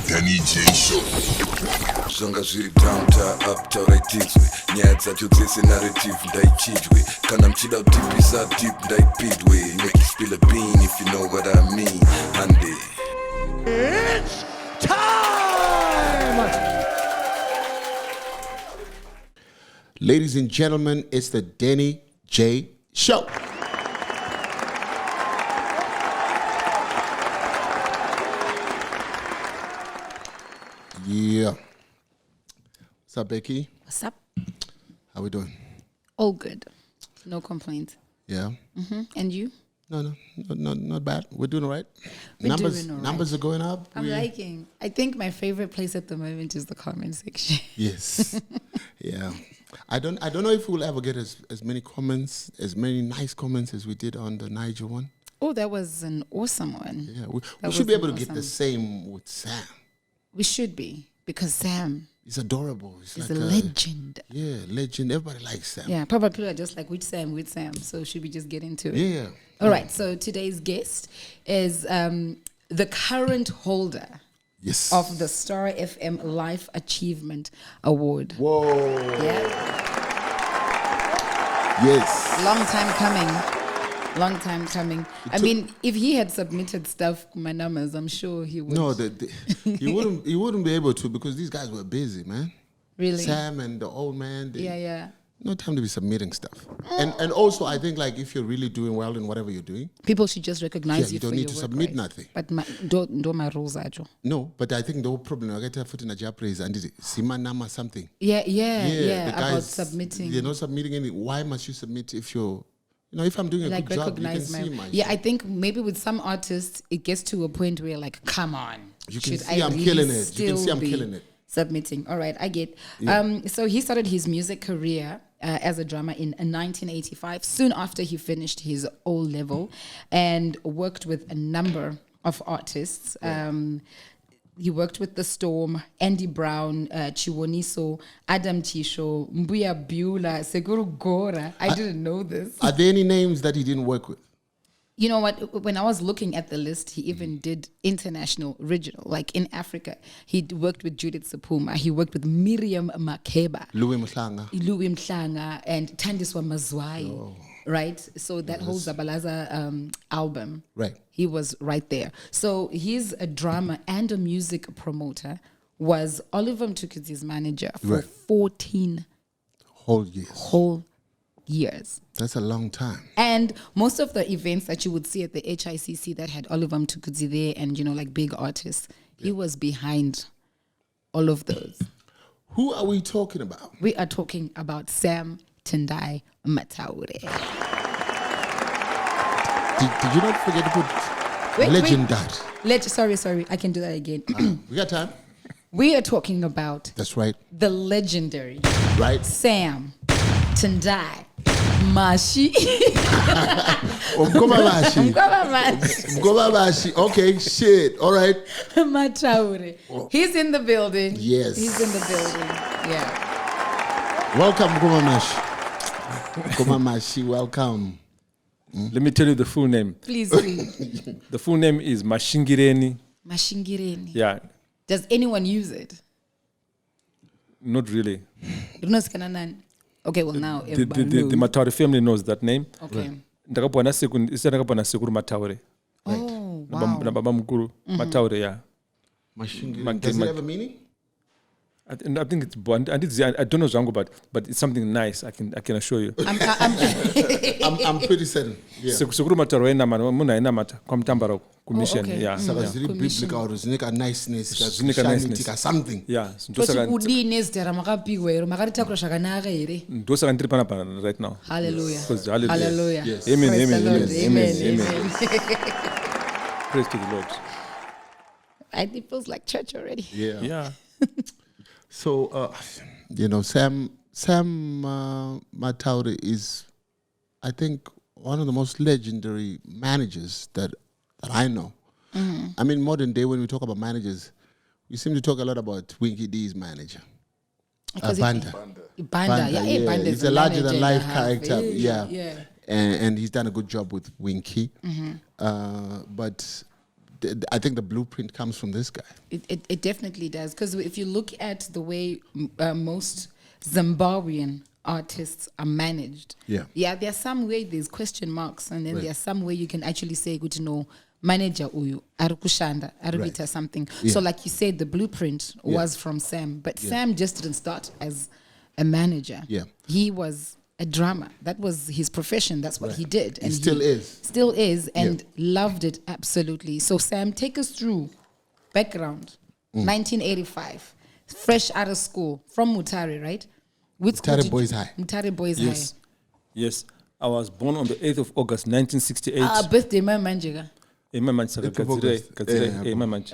Denny J Show. Zvanga zviri downta up tauraidzwe nyaya dzacho dzese narrative ndaichidwe kana mchida kutipisa deep ndaipidwe make you spill a bean if you know what I mean Andy. It's time! Ladies and gentlemen, it's the Denny J Show. Yeah. What's up, Becky? What's up? How we doing? All good. No complaints. Yeah. And you? No, not bad. We're doing all right. We're doing all right. Numbers are going up. I'm liking. I think my favorite place at the moment is the comment section. Yes. Yeah. I don't know if we'll ever get as many comments, as many nice comments as we did on the Niger one. Oh, that was an awesome one. Yeah. We should be able to get the same with Sam. We should be, because Sam He's adorable. is like a legend. Yeah, legend. Everybody likes Sam. Yeah, probably people are just like, which Sam? So should we just get into it? Yeah. All right, so today's guest is the current holder Yes. of the Star FM Life Achievement Award. Whoa. Yeah, Yes. long time coming. Long time coming. I mean, if he had submitted stuff, my numbers, I'm sure he would. No, he wouldn't be able to because these guys were busy, man. Really? Sam and the old man. Yeah. No time to be submitting stuff. And also, I think like if you're really doing well in whatever you're doing, People should just recognize you you don't for need your to work, submit right? nothing. But do my rules, Ajo. No, but I think the whole problem I get a foot in a Japanese and is Simanama something. Yeah. The About guys, submitting. They're not submitting anything. Why must you submit if you're, if I'm doing a Like good job, you can recognize see my. my Yeah, shit. I think maybe with some artists, it gets to a point where like, come on. You can should see I I'm really killing it. You can still see I'm be killing it. Submitting. All right, I get. So he started his music career as a drummer in 1985, soon after he finished his O level, and worked with a number of artists. He worked with The Storm, Andy Brown, Chiwoniso, Adam Tisho, Mbuya Bula, Seguru Gora. I didn't know this. Are there any names that he didn't work with? You know what? When I was looking at the list, he even did international regional, like in Africa. He worked with Judith Sepuma. He worked with Miriam Makeba, Louis Mhlanga. Louis Mhlanga, and Thandiswa Mazwai. Right? So that whole Zabalaza album, Right. he was right there. So he's a drummer and a music promoter, was Oliver Mtukudzi's manager for Right. 14 Whole years. whole years. That's a long time. And most of the events that you would see at the HICC that had Oliver Mtukudzi there and, like big artists, he was behind all of those. Who are we talking about? We are talking about Sam Tendai Mataure. Did you not forget to put legend? Sorry, I can do that again. We got time? We are talking about That's right. the legendary Right? Sam Tendai Mashi. Mkomabashi. Mkomabashi. Mkomabashi. Okay, shit. All right. Mataure. He's in the building. Yes. He's in the building. Yeah. Welcome, Mkomamashi. Mkomamashi, welcome. Let me tell you the full name. Please read. The full name is Mashingireni. Mashingireni. Yeah, Does anyone use it? not really. Okay, well now The everybody knows. Mataure family knows that name. Okay. Ndakabwana sekuru Mataure. Oh, Na wow. baba mkuru Mataure, yeah. Machine. Does it have a meaning? I think it's born. I don't know Zango, but it's something nice. I can assure you. I'm pretty certain. Yeah. Sekuru Mataure ena muna ena mata kwa mtambara commission. okay. Yeah. So Yeah. it's really biblical. It's like a niceness. Zinika Christianity, niceness. something. Yeah. Those are panapa right now. Hallelujah. Hallelujah. Hallelujah. Yes. Amen. Praise the Amen. Lord. Amen. Amen. Amen. Amen. Praise to the Lord. It feels like church already. Yeah. Yeah. So, Sam Mataure is, I think, one of the most legendary managers that I know. I mean, modern day, when we talk about managers, we seem to talk a lot about Winky D's manager. Banda. Banda. Yeah, Banda He's is a larger than life manager. character. Yeah. Yeah. And he's done a good job with Winky. But I think the blueprint comes from this guy. It definitely does. Because if you look at the way most Zimbabwean artists are managed, there's some way there's question marks, and then there's some way you can actually say, good to know, manager uyu arikushanda arikuita something. So like you said, the blueprint was from Sam, but Sam just didn't start as a manager. He was a drummer. That was his profession. That's what he did, and he still is, and loved it absolutely. So Sam, take us through background. 1985, fresh out of school from Mataure, right? Mataure Boys High. Mataure Boys High. Yes. I was born on the 8th of August, 1968. Birthday, my manjiga.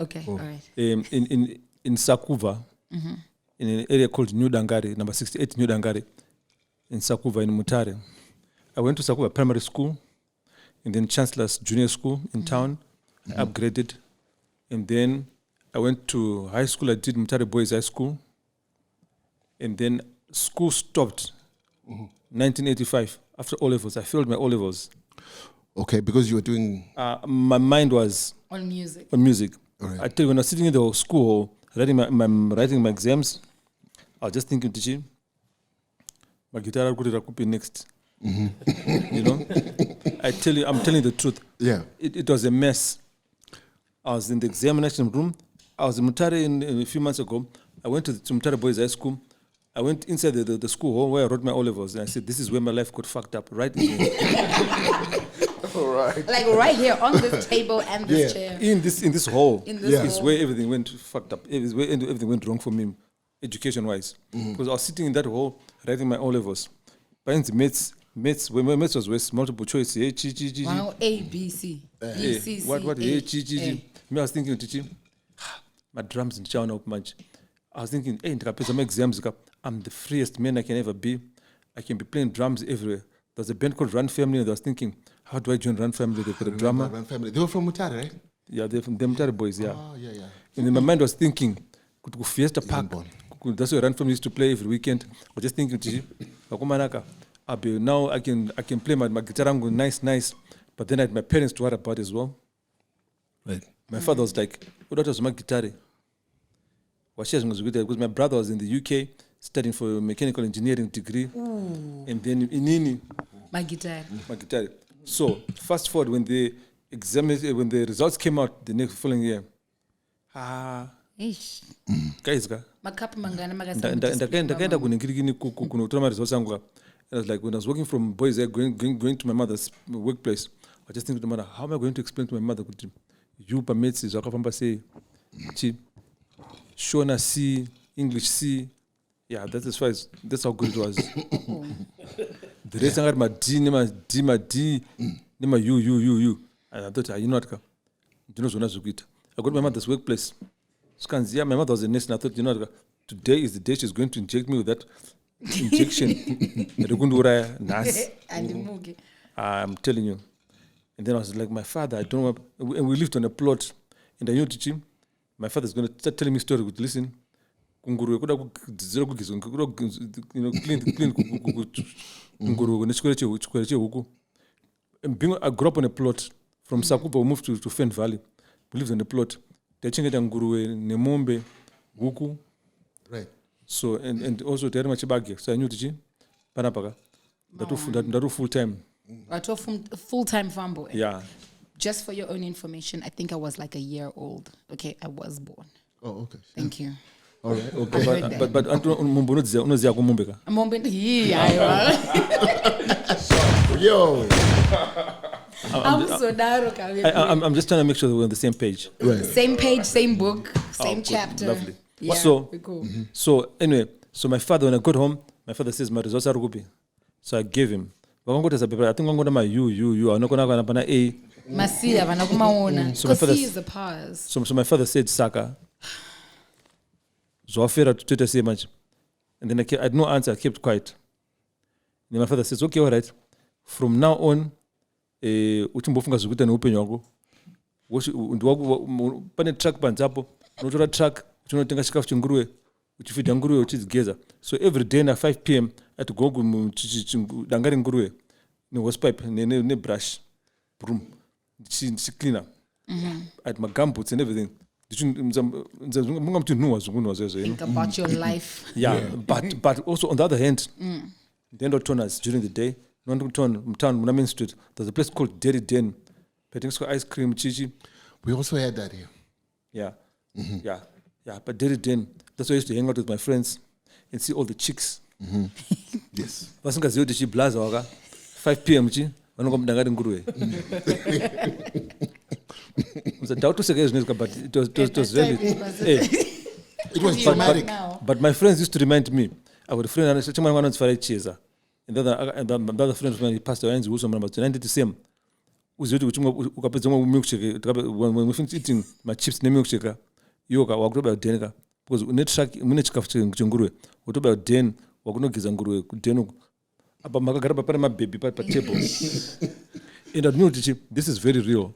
Okay, all right. In Sakuva, in an area called New Dangari, number 68 New Dangari, in Sakuva, in Mataure. I went to Sakuva Primary School, and then Chancellor's Junior School in town. I upgraded, and then I went to high school. I did Mataure Boys High School, and then school stopped. 1985, after O-levels. I failed my O-levels. Okay, because you were doing... my mind was... On music. On music. Right. I tell you, when I was sitting in the school, writing my exams, I was just thinking, Tichi, my guitar could be next. You know? I'm telling you the truth. Yeah. It was a mess. I was in the examination room. I was in Mataure a few months ago. I went to Mataure Boys High School. I went inside the school hall where I wrote my O-levels, and I said, this is where my life got fucked up, right in here. All right. Like right here on this table and this chair. In this hall. In this is where everything went fucked up. It is where everything went wrong for me, education-wise. Because I was sitting in that hall writing my O-levels. But the mates, when my mates was multiple choice. Wow, A, B, C. B, C, C, what? A, Me, I was thinking, teaching, my drums in China up much. I was thinking, hey, my exams, I'm the freest man I can ever be. I can be playing drums everywhere. There's a band called Run Family, and I was thinking, how do I join Run Family? They got a drummer. Run Family. They were from Mataure, right? Yeah, they're from the Mataure Boys, yeah. Oh, yeah. And then my mind was thinking, could go Fiesta Park. That's where Run Family used to play every weekend. I was just thinking, now I can play my guitar nice. But then I had my parents to worry about as well. Right. My father was like, what was my guitar? Because my brother was in the UK studying for a mechanical engineering degree. And then in Nini, my guitar. So fast forward when the results came out the next following year. Guys, ndakaenda kuningirikini kunotora maresults angu. I was like, when I was working from boys there, going to my mother's workplace, I was just thinking to my mother, how am I going to explain to my mother? You permits is wakafamba say, Shona C, English C. Yeah, that's how good it was. The rest I got my D, my D, my U. And I thought, you know what? I got my mother's workplace. My mother was a nurse, and I thought, you know what? Today is the day she's going to inject me with that injection. I'm telling you. And then I was like, my father, I don't know. And we lived on a plot, and I knew teaching. My father's going to start telling me stories. Listen, clean I grew up on a plot. From Sakupa, we moved to Fen Valley. We lived on a plot. Right. So, and also, so I knew teaching. Panapaka. That full time. Full-time farm boy. Yeah. Just for your own information, I think I was like a year old. Okay, I was born. Oh, okay. Thank you. All right, okay. But unozia kumumbeka. Yo. I'm just trying to make sure that we're on the same page. Right. Same page, same book, same chapter. Lovely. Yeah, so, cool. So anyway, so my father, when I got home, my father says my results are ruby. So I gave him. I think I'm going to my U. I'm not going to A. So my father is the pause. So my father said, Saka. So I figured to say much. And then I had no answer. I kept quiet. And then my father says, okay, all right. From now on, uchimbofunga zukuta na upenyo wako. Pane track panzapo. Unotora track. Unotenga chikafu chinguruwe. Uchifida nguruwe uchizigeza. So every day na 5 p.m. I had to go dangari nguruwe. Ne hose pipe, ne brush, broom. She cleaner. I had my gumboots and everything. Think about your life. Yeah, but also on the other hand, the end of toners during the day, town Main Street, there's a place called Denny. Ice cream, chichi. We also had that here. Yeah, yeah. But Denny, that's why I used to hang out with my friends and see all the chicks. Yes. 5 p.m. Vanongomdangari nguruwe. It was a doubt to say, but it was really. It was traumatic. But my friends used to remind me. I would friend and someone wanted to fight cheese. And the other friend of mine, he passed away, and he was about 90 the same. When we finished eating my chips, the milkshake, yoga, walked about Denny. Because we need to what about Den, Wagono Gizanguru, Denu, about Magagaraba, my baby, but table. And I knew this is very real.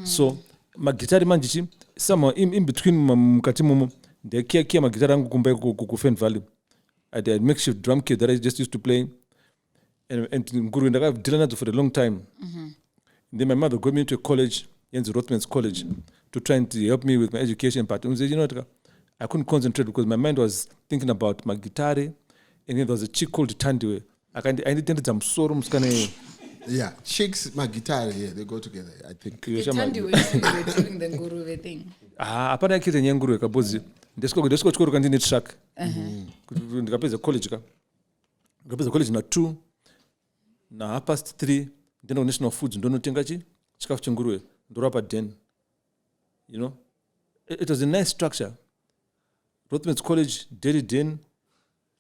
So, my guitar manjichi, somewhere in between Mukatimumu, the Kia my guitar and Kufen Valley. I had a makeshift drum kit that I just used to play. And Guru and I have done for a long time. Then my mother got me into a college, Jens Rothman's College, to try and help me with my education part. And said, you know what? I couldn't concentrate because my mind was thinking about my guitar, and then there was a chick called Tandiwe. I didn't some sorums kind of. Yeah, chicks, my guitar, yeah, they go together. I think. Tandiwe is doing the Nguruwe thing. Apana kiti nyanguru kabozi. Desko chukuru kandini track. Ndikapeza college ka. Ndikapeza college na 2 na 3 then national foods ndonotenga chikafu chenguruwe ndorapa den. You know, it was a nice structure. Rothman's College, Dairy Den,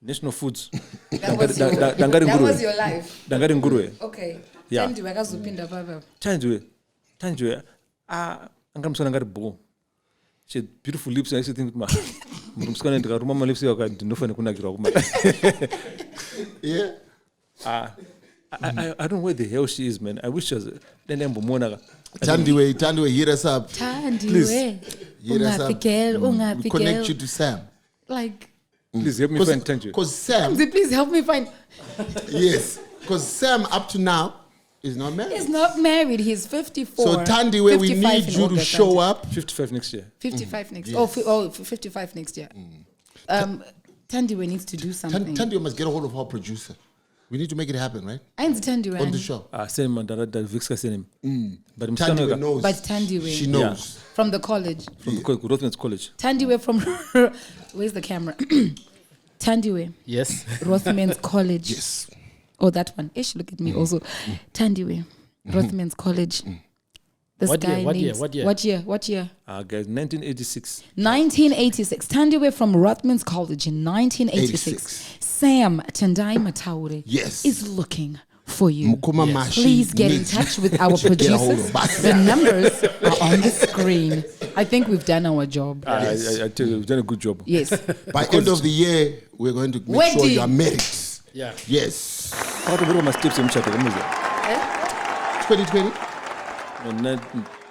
National Foods. That was your life. Dangari Nguruwe. Okay. Yeah. Tandiwe. Angamsana ngari bo. She had beautiful lips. I used to think my lips yeah. I don't know where the hell she is, man. I wish she was. Tandiwe, hit us up. Tandiwe. Hit us up. We connect you to Sam. Like. Please help me find Tandiwe. Because Sam. Please help me find. Yes. Because Sam, up to now, is not married. He's not married. He's 54. So Tandiwe, we need you to show up. 55 next year. 55 next year. Yes. Oh, 55 next year. Tandiwe needs to do something. Tandiwe must get a hold of our producer. We need to make it happen, right? I'm Tandiwe. On the show. Send him that Vixka send him. But Tandiwe knows. But Tandiwe. She knows. Yeah. From the college. From Rothman's College. Tandiwe from... Where's the camera? Tandiwe. Yes. Rothman's College. Yes. Oh, that one. Ish, look at me also. Tandiwe. Rothman's College. This What guy year? names... What year? What year? Guys, 1986. 1986. Tandiwe from Rothman's College in 1986. 86. Sam Tendai Mataure Yes. is looking for you. Mukuma Mashi Please get in needs touch with our get a hold producers. of us. The numbers are on the screen. I think we've done our job. I tell you, we've done a good job. Yes. By end of the year, we're going to make sure you are married. Yeah. Yes. How to my steps in chat? 2020?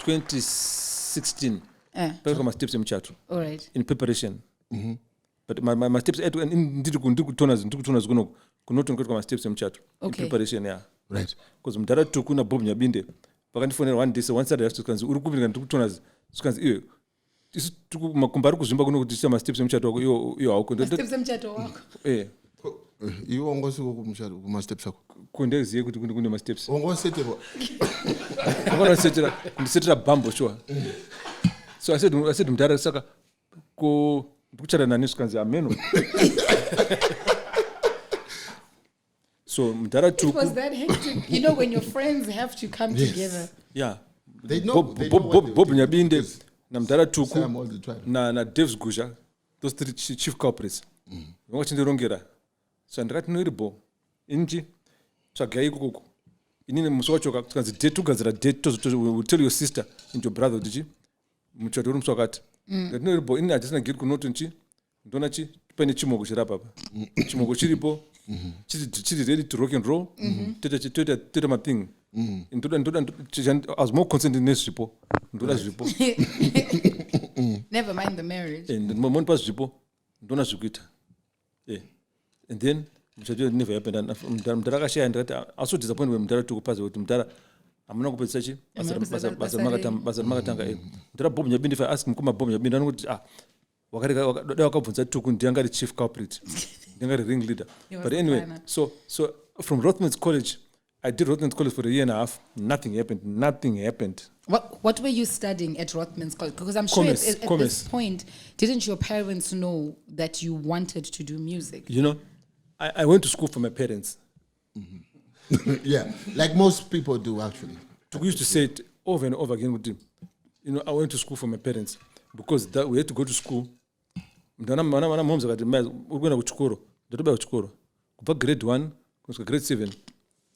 2016. My steps in chat. All right. In preparation. But my steps in toners my steps in chat. In Okay. preparation, yeah. Right. Because Mdara Tuku na Bob Nyabinde. Pakanifone one day, so one side I have to cancel. Urukubin and toners. This Tuku Makumbaru Zumba to my steps in chat. You won't go to my steps. Kunde ziye kuti kunde my steps. Won't go set it. I'm going to set a bamboo sure. So I said Mdara Saka go Buchara na Nuskanza Ameno. So Mdara It was Tuku. that hectic. You know, when your friends have to come together. Yeah. They know. Bob Nyabinde, na Mdara Sam all Tuku, the time. na Devs Guja, those 3 chief culprits. Watching the Rongera. So I'm right near Bo. Inji, Chagai Kuku. In the Musochoka, because the two guys are dead to tell your sister and your brother, did you? Muchadurum Sokat. The near Bo in I just get Kunotunchi, Donachi, Penny Chimogushirapa. Chimogushiripo, Chidi ready to rock and roll. Teta my thing. I was more concerned in this repo. Never mind the marriage. And the moment past repo, Dona Sukita. Yeah. And then, which never happened. And Mdara and I also disappointed when Mdara took pass with Mdara. hamuna kupedzisa chi Hamuna basa kupedzisa basa rimakatanga ndira Bob Nyabindi. If I ask mukoma Bob Nyabindi anoti dai wakabvunza Tuku ndianga ri chief culprit ndianga ri ring leader. He was But the anyway, planner. so from Rothmans College, I did Rothmans College for a year and a half. Nothing happened. What were you studying at Rothmans College? Because I'm sure at this point, didn't your parents know that you wanted to do music? You know, I went to school for my parents. Yeah, like most people do actually. Tuku used to say it over and over again with him. You know, I went to school for my parents because we had to go to school. Mana moms akati urikuenda kuchikoro ndatoba kuchikoro kubva grade 1 kusvika grade 7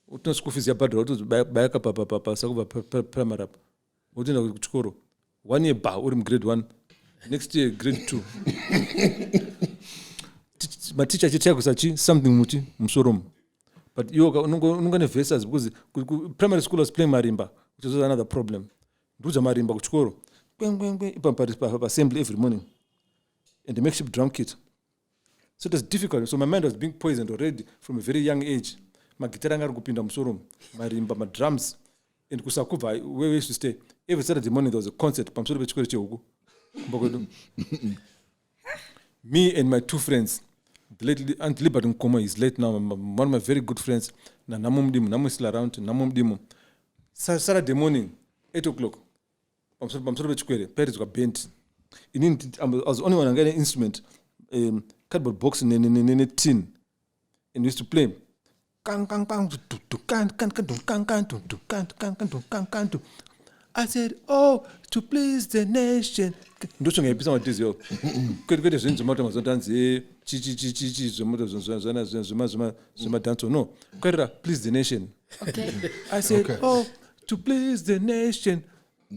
utona school fees yabhadhara utobayaka pasakuva primary up utoenda kuchikoro 1 year uri grade 1 next year grade 2 maticha achitaya kusachi something muti musoromo. But you unonga nevesas because primary school was playing marimba, which was another problem. Nduja marimba kuchikoro ipa assembly every morning and the makeshift drum kit. So it was difficult. So my mind was being poisoned already from a very young age. Magitara anga kupinda musoro, marimba, my drums. And kusakuva, where we used to stay, every Saturday morning there was a concert. Pamsoro bechikore chehuku. Me and my two friends, the late Aunt Libert Nkoma is late now. One of my very good friends. Na namumdimu, namu still around. Namumdimu. Saturday morning, 8 o'clock. Pamsoro bechikore. Parents were bent. I was the only one getting an instrument, cardboard box in a tin, and we used to play. I said, "Oh, to please the nation." Ndo chonga ipisa matizi yo. Kwete zvinzi moto mazondanzi chi zomoto zoma dance no. Kwete please the nation. Okay. I said, "Oh, to please the nation."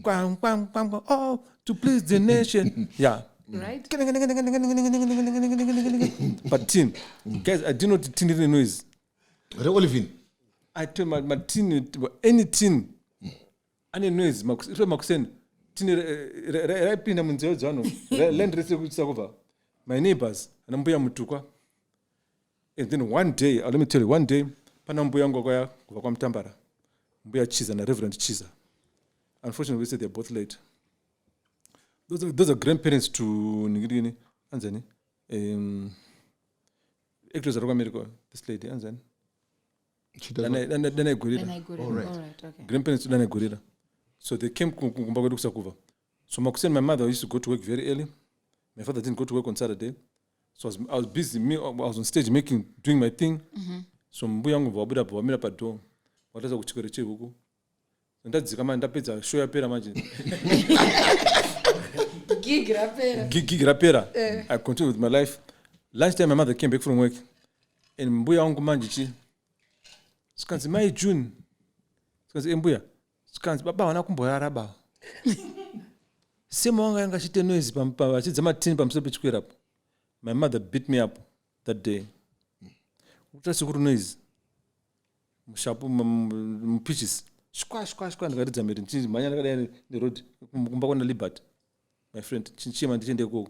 Oh, to please the nation. Yeah. Right? But tin. Guys, I didn't know the tin even noise. Olivin. I told my tin, any tin, any noise, Makusen, tin, rapina munzeo zano, land rescue. My neighbors, and Mbuya Mtukudzi. And then one day, let me tell you, one day, Panambuya Ngogoya, Gwam Tambara, Mbuya Chiza and Reverend Chiza. Unfortunately, we said they're both late. Those are grandparents to Nigiri Anzani. Actors are America. This lady Anzani. Then I Gurira. All right. Okay. Grandparents to Dana Gurira. So they came Kumbago Sakuva. So Makusen, my mother used to go to work very early. My father didn't go to work on Saturday. So I was busy. I was on stage doing my thing. So Mbuyang Wabida Wamira Pado. What is a Kuchikoreche Hugo? And that's the command that pizza. Show your pera imagine. Gig rapera. I continued with my life. Lunchtime, my mother came back from work. And Mbuya Uncle Manjichi. Skansi May June. Skansi Mbuya. Skansi Baba Wanakumboya Raba. Same one I shit noise. I said, Zama tin pam so bitch up. My mother beat me up that day. What a noise. Mushapu pitches. Squash, and I did the road. Kumbakona Libat. My friend, Chinchima didn't go.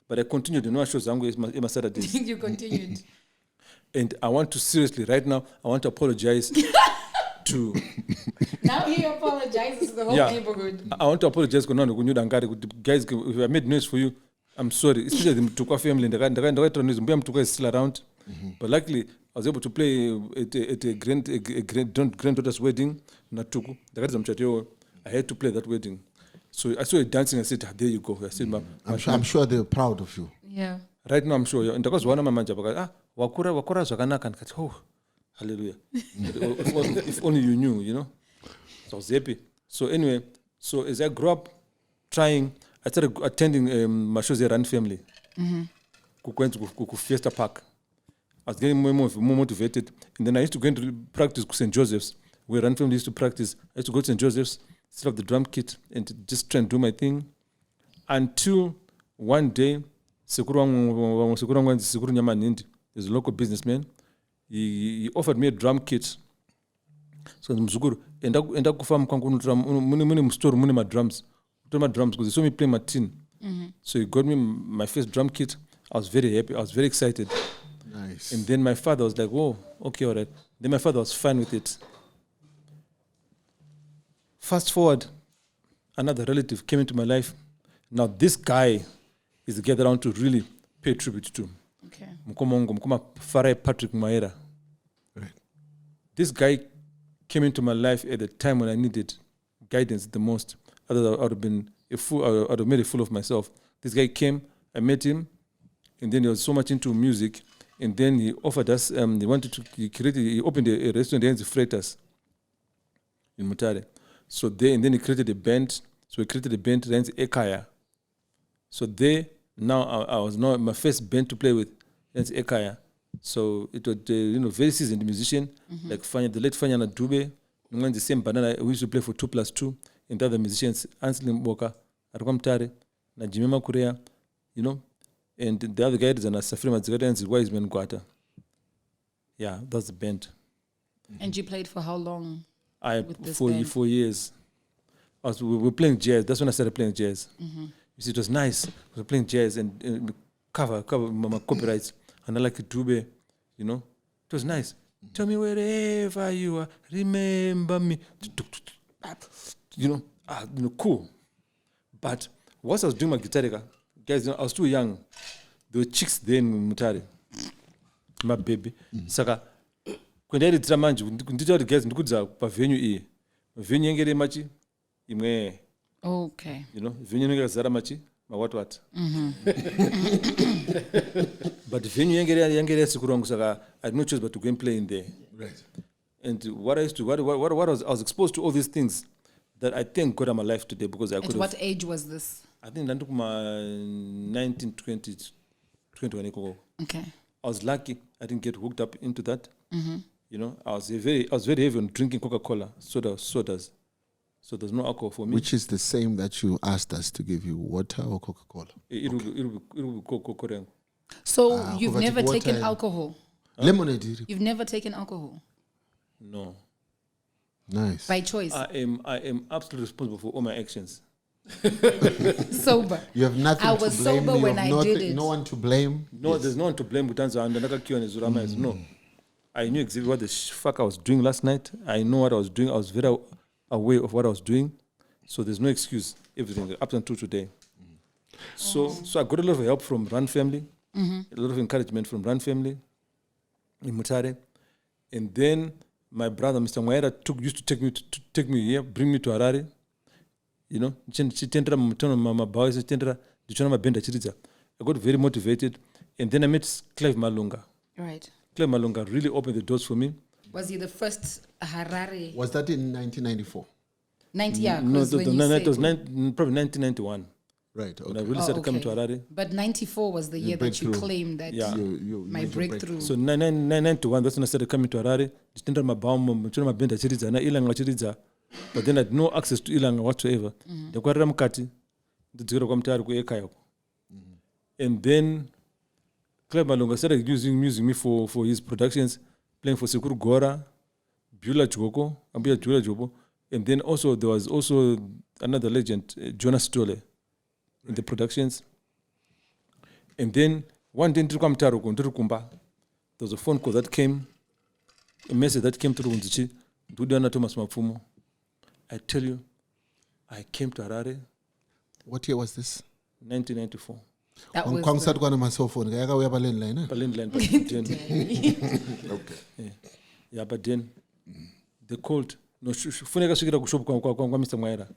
But I continued to know shows in my Saturdays. You continued. And I want to seriously, right now, I want to apologize to. Now he apologizes to the whole neighborhood. I want to apologize to guys. If I made noise for you, I'm sorry. Especially the Mtukudzi family. The Mtukudzi is still around. But luckily, I was able to play at a granddaughter's wedding. Tuku. I had to play that wedding. So I saw her dancing. I said, "There you go." I said, I'm sure they're proud of you. Yeah. Right now, I'm sure. And because one of my manja, wakura zakanaka and oh, hallelujah. If only you knew, you know. So I was happy. So anyway, so as I grew up trying, I started attending Mashoze Run family. Kuku Fiesta Park. I was getting more motivated. And then I used to go into practice to St. Joseph's, where Run family used to practice. I used to go to St. Joseph's, set up the drum kit, and just try and do my thing. Until one day, Sekuru Nyamanindi, there's a local businessman. He offered me a drum kit. So Mzukuru, and I go farm muni store muni my drums. My drums because he saw me play my tin. So he got me my first drum kit. I was very happy. I was very excited. Nice. And then my father was like, "Oh, okay, all right." Then my father was fine with it. Fast forward, another relative came into my life. Now this guy is the guy that I want to really pay tribute to. Okay. Mukoma Farai Patrick Maera. Right. This guy came into my life at the time when I needed guidance the most. Otherwise, I would have been a fool. I would have made a fool of myself. This guy came, I met him, and then he was so much into music. And then he offered us. He opened a restaurant in the Freitas in Mataure. So and then he created a band. So we created a band, Renzi Ekaya. So now I was now my first band to play with, Renzi Ekaya. So it was very seasoned musician, like the late Fanyana Dube, the same banana we used to play for 2+2, and the other musicians, Anselm Boka, Arkwam Tare, Najimema Korea, and the other guys and Safri Mazigata and Wise Man Guata. Yeah, that's the band. And you played for how long? With this For band? 4 years. We were playing jazz. That's when I started playing jazz. You see, it was nice. We were playing jazz and cover my copyrights. And I like Dube, It was nice. Tell me wherever you are, remember me. Cool. But once I was doing my guitar, guys, I was too young. There were chicks there in Mutare. My baby. Saka, when I did Tramanju, ndito the guys ndikudza pa venue iyi. Venue yengere machi imwe. Okay. Venue yengere zara machi ma what. But venue yengere sikurongo saka I had no choice but to go and play in there. Right. And what I was exposed to all these things that I thank God I'm alive today because I could. At what age was this? I think I took my 19, 20, 21. Okay. I was lucky. I didn't get hooked up into that. I was very heavy on drinking Coca-Cola, sodas. So there's no alcohol for me. Which is the same that you asked us to give you, water or Coca-Cola? It'll be Coca-Cola. So you've Coca-Cola never water taken and- alcohol? Lemonade. You've never taken alcohol? No. Nice. By choice? I am absolutely responsible for all my actions. Sober. You have nothing I to was blame. sober You when have I nothing, did it. No one to blame. No, there's no one to blame. No. I knew exactly what the fuck I was doing last night. I know what I was doing. I was very aware of what I was doing. So there's no excuse. Everything up until today. So I got a lot of help from Run Family, a lot of encouragement from Run Family in Mutare. And then my brother, Mr. Maera, used to take me here, bring me to Harare. I got very motivated. And then I met Clive Malunga. Right. Clive Malunga really opened the doors for me. Was he the first Harare? Was that in 1994? 90, yeah. No, 'cause when you it said- was probably 1991. Right. When I Okay. really started coming to okay. Harare. But 94 was the year that you breakthrough. claimed that Yeah. You my made your breakthrough. So 1991, that's when I started coming to Harare. Ndichitenda mabamu, mchona mabenda chiridza, na ilanga chiridza. But then I had no access to ilanga whatsoever. Ndakwarira mukati, ndidzikira kwa Mutare kuEkaya. And then Clive Malunga started using me for his productions, playing for Sekuru Gora, Bula Joko, Ambuya Bula Jobo. And then also there was also another legend, Jonas Stole, in the productions. And then one day there was a phone call that came, a message that came through Nzichi, Dudiana Thomas Mafumo. I tell you, I came to Harare, What year was this? 1994. That was Kwamsat kwana masophone. Kaya we have a landline. Berlin, but then, Okay. yeah, but then they called. No, funeka swikira kushop kwa Mr. Mwaira.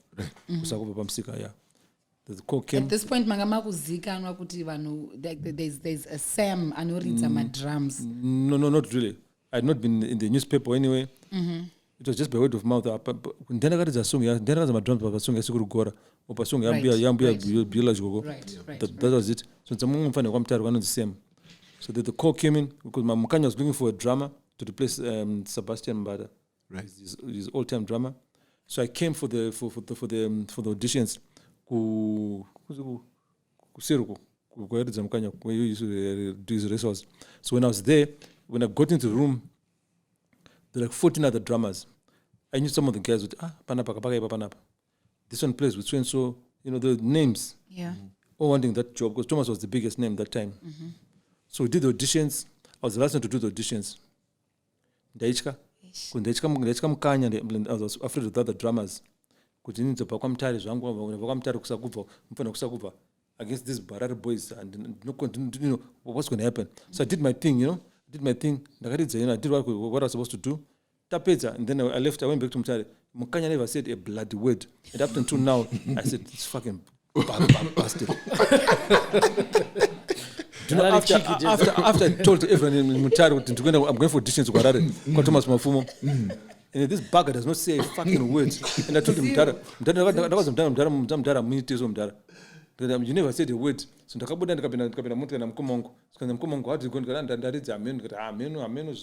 Kusakupa pamsika, yeah. The call came. At this point, mangama kuzikanwa kuti vanhu there's a Sam anoridza drums. No, not really. I had not been in the newspaper anyway. It was just by word of mouth. Ndinakaridza song, ndinakaridza madrums pakasong yasikuru Gora. Opa song yambuya Bula Jogo. Right. That was it. So Nzamungu mfane kwa Mutare one of the same. So the call came in because my Mukanya was looking for a drummer to replace Sebastian Mbada. Right. His all-time drummer. So I came for the auditions. Kusiruku, where you used to do his resource. So when I was there, when I got into the room, there were like 14 other drummers. I knew some of the guys with panapa. This one plays with so and so, the names. Yeah. All wanting that job because Thomas was the biggest name that time. So we did the auditions. I was the last one to do the auditions. Ndaichka mukanya, I was afraid of the other drummers. kuti inini ndizobva kwaMutare zvangu ndabva kwaMutare kusakubva mufana kusakubva against these Barari boys and you know what's going to happen. So I did my thing, you know. Did my thing. Ndakaridza, you know, I did what I was supposed to do. Tapedza, and then I left. I went back to Mutare. Mukanya never said a bloody word. And up until now, I said, this fucking bastard. You know, after I told everyone in Mutare, I'm going for auditions to Harare, Thomas Mafumo. And this bugger does not say a fucking word. And I told him, Mutare, you never said a word. So ndakabuda ndikapinda mutu kana mkomongo. Sika mkomongo hati goni ndaridza amenu kuti amenu. And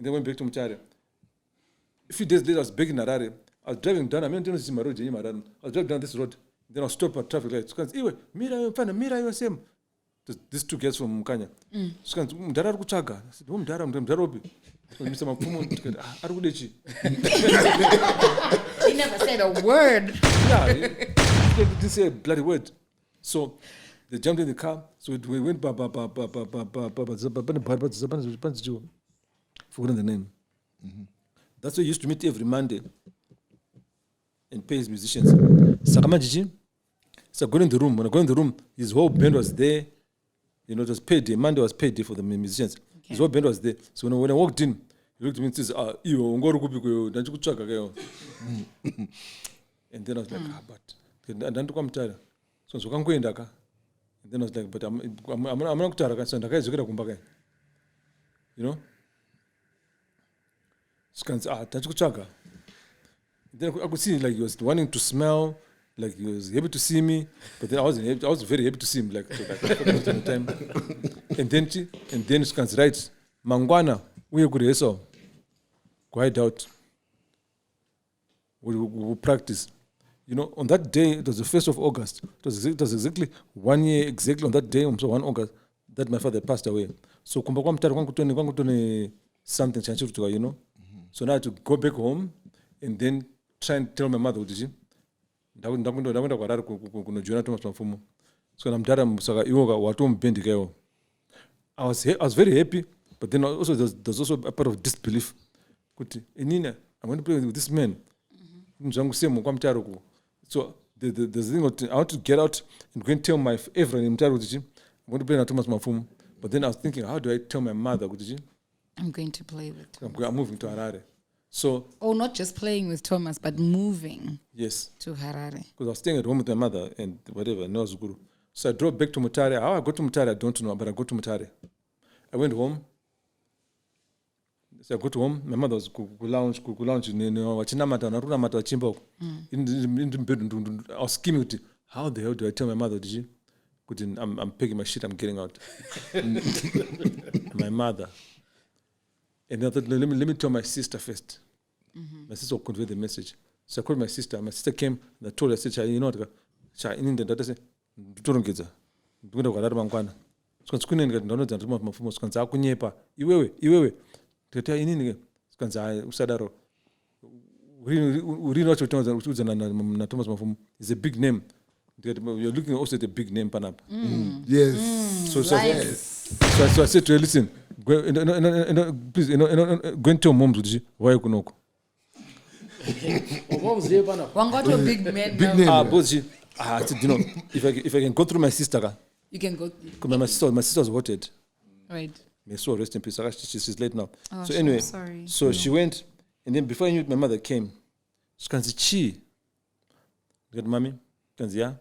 then went back to Mutare. A few days later I was back in Harare. I was driving down I was driving down this road. Then I was stopped at traffic lights. Sika iwe mira you same. These two girls from Mukanya. Sika mdara kuchaga. I said, mdara obi. Mr. Mafumo ari kudechi. He never said a word. Yeah, he didn't say a bloody word. So they jumped in the car. So we went forgotten the name. That's where he used to meet every Monday and pay his musicians. Sakamajiji. So I go in the room. When I go in the room, his whole band was there. You know, it was paid day. Monday was paid day for the musicians. Okay. His whole band was there. So when I walked in, he looked at me and says, and then I was like, but and then to come Mutare. So I'm going Daka. And then I was like, but I'm not Mutare. So Daka is going to you know? So then I could see like he was wanting to smell, like he was happy to see me, but then I was very happy to see him, like the time. And then she comes right, Mangwana, we could so quite out. We practice. You know, on that day, it was the 1st of August. It was exactly 1 year, exactly on that day, so 1 August, that my father passed away. So, something, you know. So now I had to go back home and then try and tell my mother, what is it? So I was very happy, but then also there's also a part of disbelief. I'm going to play with this man. So there's thing I want to get out and go and tell my everyone in Mtaru, I'm going to play na Thomas Mafumu. But then I was thinking, how do I tell my mother? I'm going to play with Thomas. I'm moving to Harare. So not just playing with Thomas, but moving. Yes. To Harare. Because I was staying at home with my mother and whatever, no Zuguru. So I drove back to Mataure. How I got to Mataure, I don't know, but I got to Mataure. I went home. So I got home. My mother was lounge. In the bed. I was scheming with it. How the hell do I tell my mother? I'm packing my shit. I'm getting out. My mother. And I thought, let me tell my sister first. My sister will convey the message. So I called my sister. My sister came and I told her, I said, you know what? In the data, it's a big name. You're looking also at a big name, Panap. Yes. So I said to her, listen, please, go and tell mom why you know. One got a big man. Big name. I said, if I can go through my sister, you can go. My sister was voted. Right. May soul rest in peace. She's late now. Oh, so anyway, sorry. So she went, and then before I knew it, my mother came. She can say, "Good mommy, can say,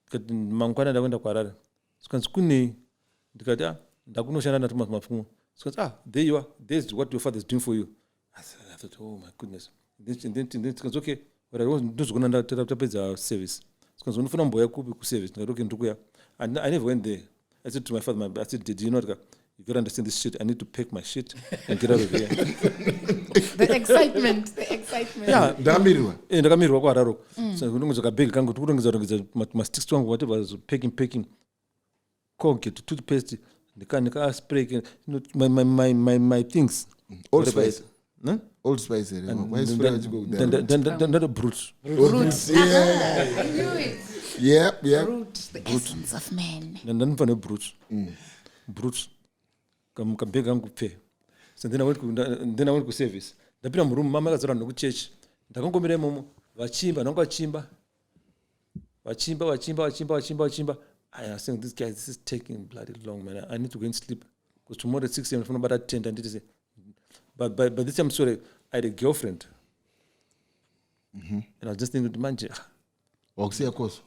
good mangwana da wenda kwarara." She can say, "Kuni, dikada, da kuno shana na tuma mafumu." She can say, there you are. There's what your father is doing for you. I thought, oh my goodness. Then she can say, okay, but I wasn't just going to pay the service. She can say, "Unufuna mboya kubi ku service." And I never went there. I said to my father, I said, did you know that? You gotta understand this shit. I need to pack my shit and get out of here. The excitement. Yeah. Ndamirwa kwa hararo. So kunongoza bag kangu tukunongoza ma sticks wangu whatever was packing. Colgate, toothpaste, nika spray, my things. Old Spice. Huh? Old Spice. Why is then a brute. Brute. Yeah. I knew it. Yeah. Brute, the essence of man. Then for brute. Brute. Come beg and pay. So then I went to service. The people room, Mama was around the church. The Congo Momo, vachimba nonga vachimba. I was saying, this is taking bloody long, man. I need to go and sleep because tomorrow at 6 a.m. I'm about at 10. And say, but this time, sorry, I had a girlfriend, and I was just thinking to manje. Wakusiya koso.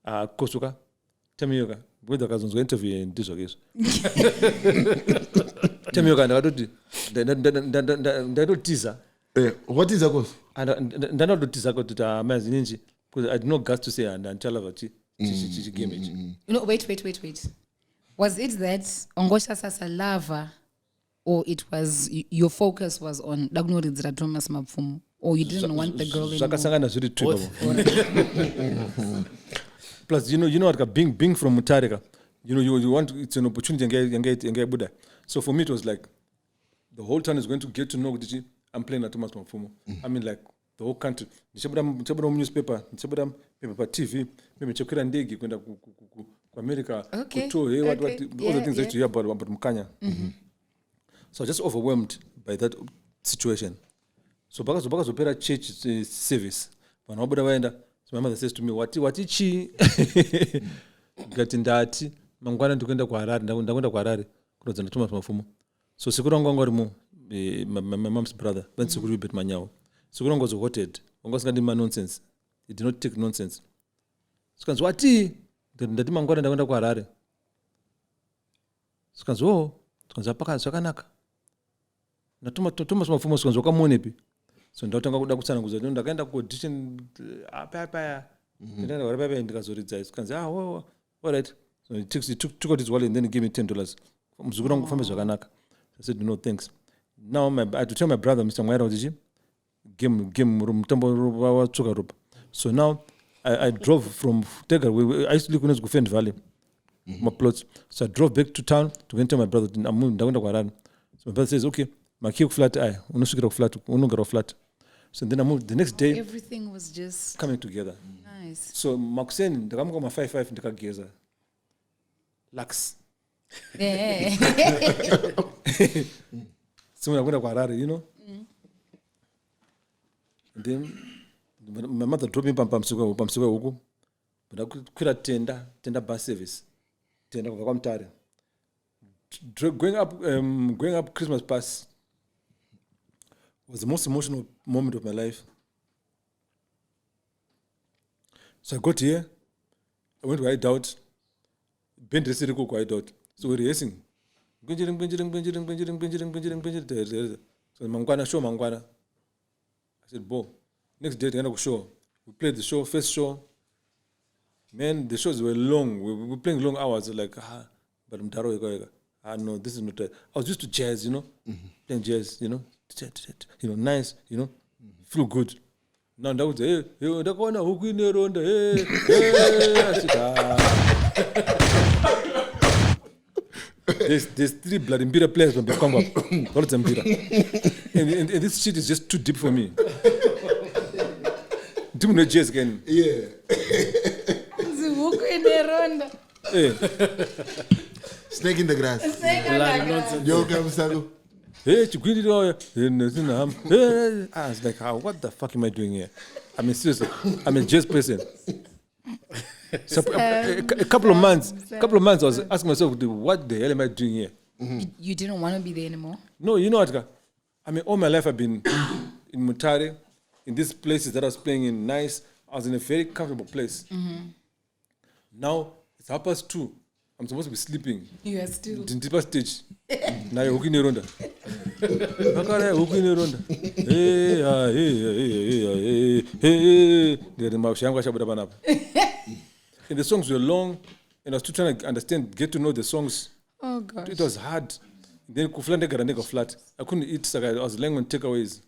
Kosuka, tell me yoga. Whether I was interview in this case. Tell me yoga. They don't teaser. What is a koso? And they don't teaser to the amazing because I did not got to say and tell her she game it. No, wait. Was it that Ongosha Sasa lava, or it was your focus was on Dagnori Thomas Mapfum, or you didn't want the girl anymore? Plus, you know what? Being from Mutaure, you want, it's an opportunity and get Buddha. So for me, it was like the whole town is going to get to know that I'm playing at Thomas Mapfumo. I mean, like the whole country. Nishabram newspaper, nishabram paper TV, maybe chokera ndegi kwenda ku America, all the things that you hear about Mkanya. So I was just overwhelmed by that situation. So because opera church service, when so my mother says to me, "Wati chi?" Gati ndati, mangwana ndikuenda kwa Harare, kunodzana Thomas Mafumo. So sikurongo ngorimo, my mom's brother, when sikuri bit manyawo. Sikurongo was hoted. Ongosinga ndima nonsense. It did not take nonsense. Sikanzi wati ndati mangwana ndakwenda kwa Harare. Sikanzi sikanzi apaka zvakanaka. Na Thomas Mafumo sikanzi wakamuonepi. So ndotanga kuda kutsana kuza ndakaenda ku audition apa ndenda warapapa ndikazoridza sikanzi all right. So he took out his wallet and then he gave me $10. Muzukuru wangu kufamba zvakanaka. I said no thanks. Now I had to tell my brother Mr. Mwaira kuti game mutambo wa tsoka ropa. So now I drove from Tega. I used to live in Gufend Valley. My plots. So I drove back to town to go and tell my brother ndakwenda kwa Harare. So my brother says, okay, makia flat unosvikira flat unogara flat. So then I moved the next day. Everything was just coming together. Nice. So makuseni ndakamuka 5 ndikageza. Lax. Yeah. So ndakwenda kwa Harare, you know. And then my mother dropped me pamsuka huko. Ndakwira tenda bus service. Tenda kubva kwa Mutare. Going up Christmas past was the most emotional moment of my life. So I got here, I went to Hideout, bent the city to Hideout. So we're racing. So Mangwana. I said, Bo, next day, we're show. We played the show, first show. Man, the shows were long. We were playing long hours. Like, but no, this is not. I was used to jazz, playing jazz, nice, feel good. Now that was there's 3 bloody Mbira players from Congo. And this shit is just too deep for me. Do you know jazz again? Yeah. Snake in the grass. Yo, Kamsago. Hey, I was like, what the fuck am I doing here? I mean, seriously, I'm a jazz person. So a couple of months, I was asking myself, what the hell am I doing here? You didn't want to be there anymore? No, you know what? I mean, all my life I've been in Mutaure, in these places that I was playing in nice. I was in a very comfortable place. Now, it's 2:30. I'm supposed to be sleeping. You are still. In deeper stage. Now you're hooking around. And the songs were long, and I was still trying to get to know the songs. Oh gosh. It was hard. Then flat. I couldn't eat, so I was laying on takeaways.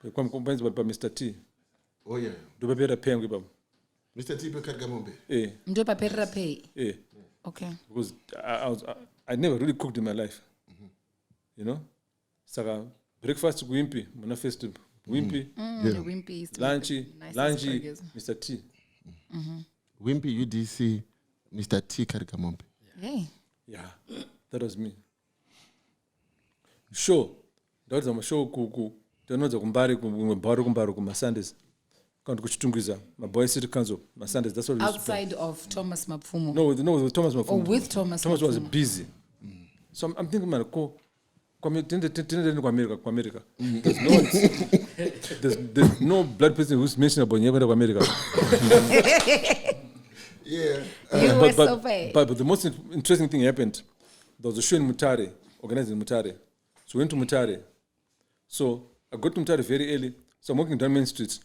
By Mr. T. Oh yeah. Do you better pay him? Mr. T. Kargamombe. Eh. Do you pay? Eh. Okay. Because I never really cooked in my life. So breakfast wimpy, mona first wimpy. Wimpy. Lunchy, Mr. T. Wimpy UDC, Mr. T. Kargamombe. Yeah, that was me. Show. That was my show. Kuku. Kumbari Sundays. Can't go to my boy city council, my Sundays. That's what we used to play. Outside of Thomas Mapfumo. No, with Thomas Mapfumo. Or with Thomas Thomas was Mapfumo. busy. So I'm thinking, man, America. There's no one, there's no blood person who's mentioned about America. Yeah. You were so bad. But the most interesting thing happened. There was a show in Mataure, organized in Mataure. So we went to Mataure. So I got to Mataure very early. So I'm walking down Main Street,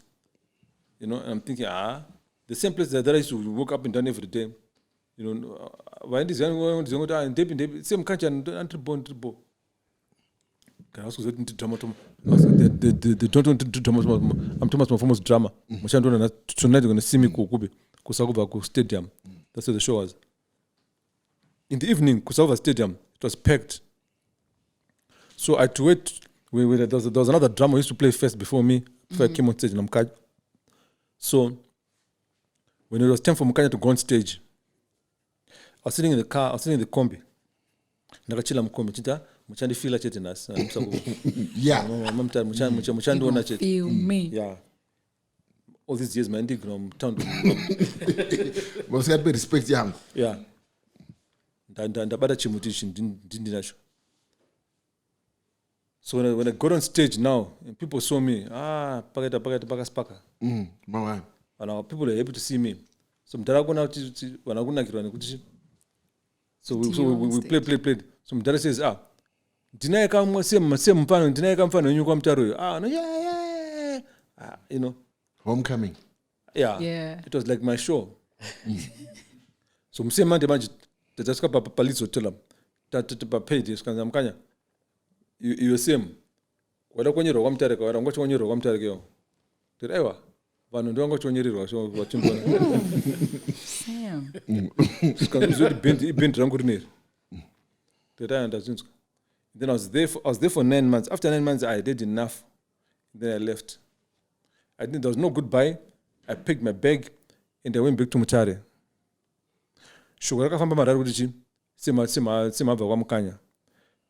and I'm thinking, the same place that I used to walk up and down every day. Why this young same country and tribo. Can I ask you to drama? They don't want to do drama. I'm Thomas Mapfumo's drama. Tonight you're going to see me Kusakuba Stadium. That's where the show was. In the evening, Kusakuba Stadium, it was packed. So I had to wait. There was another drama who used to play first before me, before I came on stage in Mkanya. So when it was time for Mkanya to go on stage, I was sitting in the car, I was sitting in the combi. Nakachila mkombi, chita, mchandi fila chete nas. Yeah. Mchandi wana chete. Feel me. Yeah. All these years, man, from town to But you have to respect young. yeah. Ndabada chimutishi, ndinasho. So when I got on stage now, and people saw me, spaka. Mama. And people are able to see me. So so we played. So Mdara says, Dinaye kama same mfano, dinaye kama mfano nyuko mtaro. No, yeah. Homecoming. Yeah. It was like my show. So mse mande manje tataska palizo tela. Tata paid iskanza Mkanya. You same. Wala konyero kwa mtare kwa ngocho konyero kwa mtare kyo. Tirewa. Vanu ndo ngocho konyero so wachimba. Sam. Iskanza bent rangurinir. Then I was there for 9 months. After 9 months, I did enough. Then I left. There was no goodbye. I picked my bag and I went back to Mataure.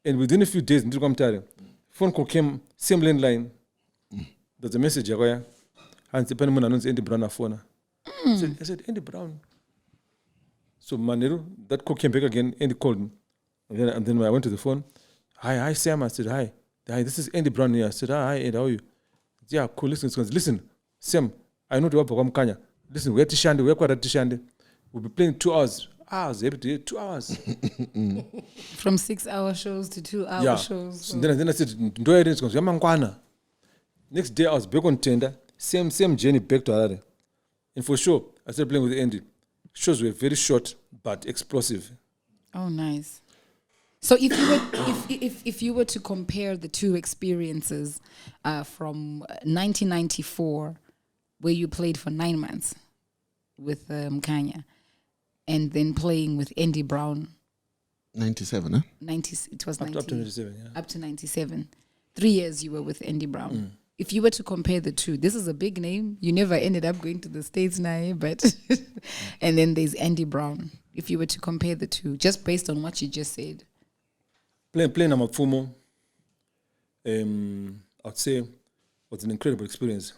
And within a few days, phone call came, same landline. There's a message. And Andy Brown phone. I said, Andy Brown. So Manero, that call came back again. Andy called me. And then when I went to the phone, hi Sam. I said, hi, this is Andy Brown here. I said, hi Andy, how are you? Yeah, cool. Listen, Sam, I know the work Kanya. Listen, we're Tishande, we're quite at Tishande. We'll be playing 2 hours. I was able to do 2 hours. From 6-hour shows to 2-hour shows. So then I said, next day I was back on tender, same journey back to Harare. And for sure, I started playing with Andy. Shows were very short but explosive. Oh, nice. So if you were to compare the two experiences from 1994, where you played for 9 months with Mkanya, and then playing with Andy Brown, 97, huh? It was 90, up to 97, yeah. Up to 97. 3 years you were with Andy Brown. If you were to compare the two, this is a big name. You never ended up going to the States now, but and then there's Andy Brown. If you were to compare the two, just based on what you just said. Playing Mapfumo, I'd say, was an incredible experience.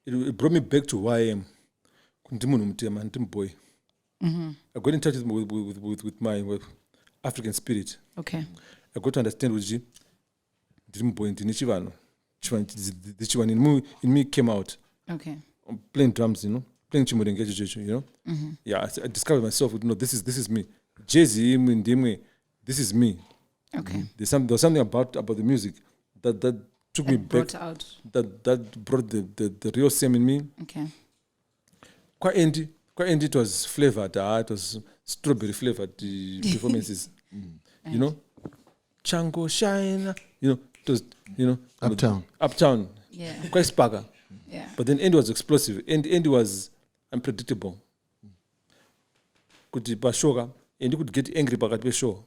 It brought me back to who I am. Boy. I got in touch with my African spirit. Okay. I got to understand what in me came out. Okay. Playing drums, playing chimurenge, Yeah, I discovered myself. This is me. Jay-Z, this is me. Okay. There was something about the music that took me back. Out. That brought the real Sam in me. Okay. Quite indie, it was flavored. It was strawberry flavored performances. Chango Shine. It was Uptown. Yeah. Quite sparker. Yeah. But then Andy was explosive. Andy was unpredictable. Could Andy could get angry back at the show.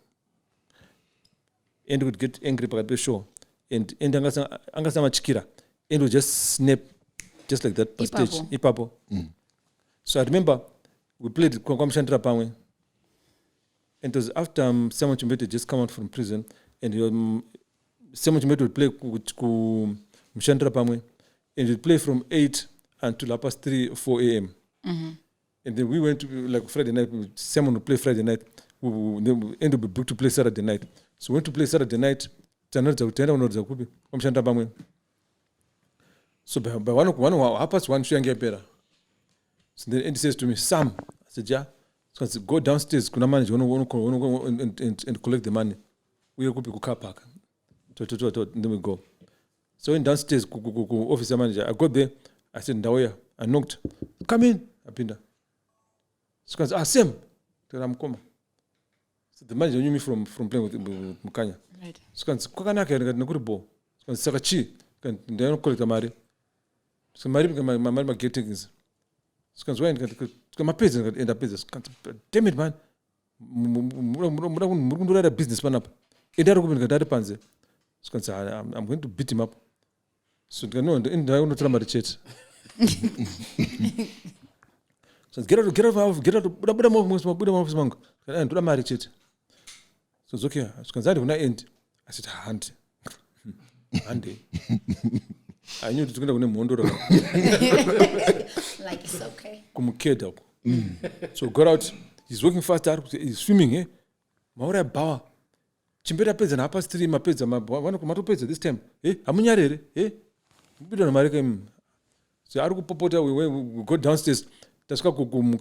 Andy would get angry back at the show. And Angasama Chikira. Andy would just snap just like that per stage. Ipapo. So I remember we played Kwam Chandra Pangwe. And it was after Simon Chimbete just come out from prison. And Simon Chimbete would play with Chandra Pangwe. And he'd play from 8 until 4 a.m. And then we went to, like, Friday night, someone would play Friday night, then we ended up booked to play Saturday night. So we went to play Saturday night, so by 1:30, she get better. So then Andy says to me, Sam, I said, yeah. So I said, go downstairs, kuna manager, go and collect the money. We go to car park. Then we go. So in downstairs, go officer manager. I got there, I said, Ndawaya. I knocked. Come in. I pinned her. So I said, Sam. I'm coming. So the manager knew me from playing with Mukanya. Right. So I said, Kokanaka, I got a ball. So I said, Sakachi. They don't call it a Mari. So my get things. So I said, my business end up business. Damn it, man. I'm business man up. So I said, I'm going to beat him up. So no, in the try my chat. So get out, and do my chat. So it's okay. So when I end, I said, hand. Andy. I knew to go to Mondo. Like, it's okay. So got out, he's working faster, he's swimming, eh? Maura Bawa. Chimbera pets and half 3 my pets, one of my pets this time. Eh? Amunyare, eh? We don't America. So I we go downstairs, that's go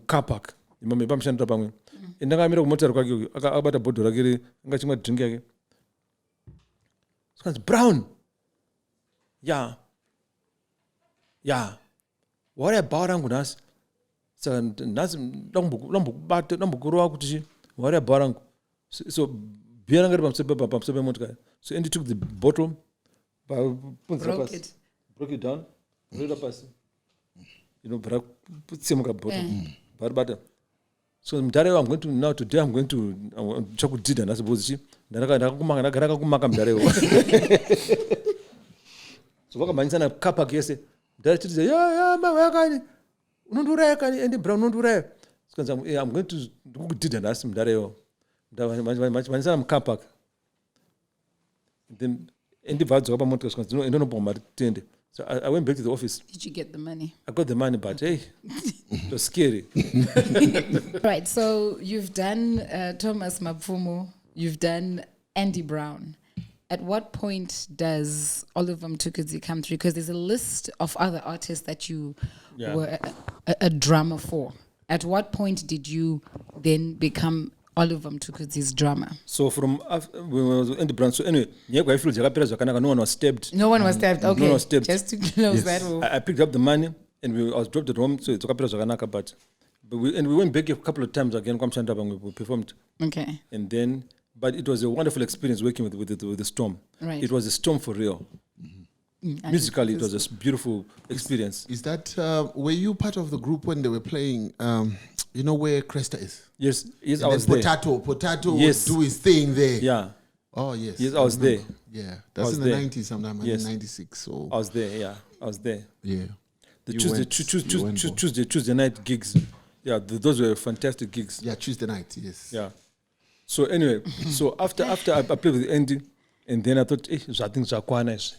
car park. Mamma Bamshan Tabang. In the Gamma motor, about a boat or a getting my drink again. So it's brown. Yeah. What about Angunas? So what about so so Andy took the bottle, broke it down, put it up as put some bottle. So I'm going to now today I'm going to chocolate did and I suppose she so what man sana kapa kese director say yeah my work unundure kan and brown unundure because I'm going to do did and ask him dareo man sana kapa then in the vibes about motor because no no so I went back to the office. Did you get the money? I got the money, but hey, it was scary. Right, so you've done Thomas Mapfumo, you've done Andy Brown. At what point does Oliver Mtukudzi come through? Because there's a list of other artists that you were a drummer for. At what point did you then become Oliver Mtukudzi's drummer? So from Andy Brown, so anyway, no one was stabbed. No one was stabbed, okay. No one was stabbed. Just to close that off. I picked up the money and I was dropped at home, so it's a but we went back a couple of times again, we performed. Okay. And then, but it was a wonderful experience working with the Storm. Right. It was a storm for real. Musically, it was a beautiful experience. Is that, were you part of the group when they were playing, you know where Cresta is? Yes, and I was there. Potato Yes. would do his thing there. Yeah. Oh, yes. Yes, I was there. Yeah. That's in the 90s sometime, Yes. in 96. So. I was there, yeah. I was there. Yeah. The You went Tuesday night gigs. Yeah, those were fantastic gigs. Yeah, Tuesday night, yes. Yeah. So anyway, so after I played with Andy, and then I thought, I think it's quite nice.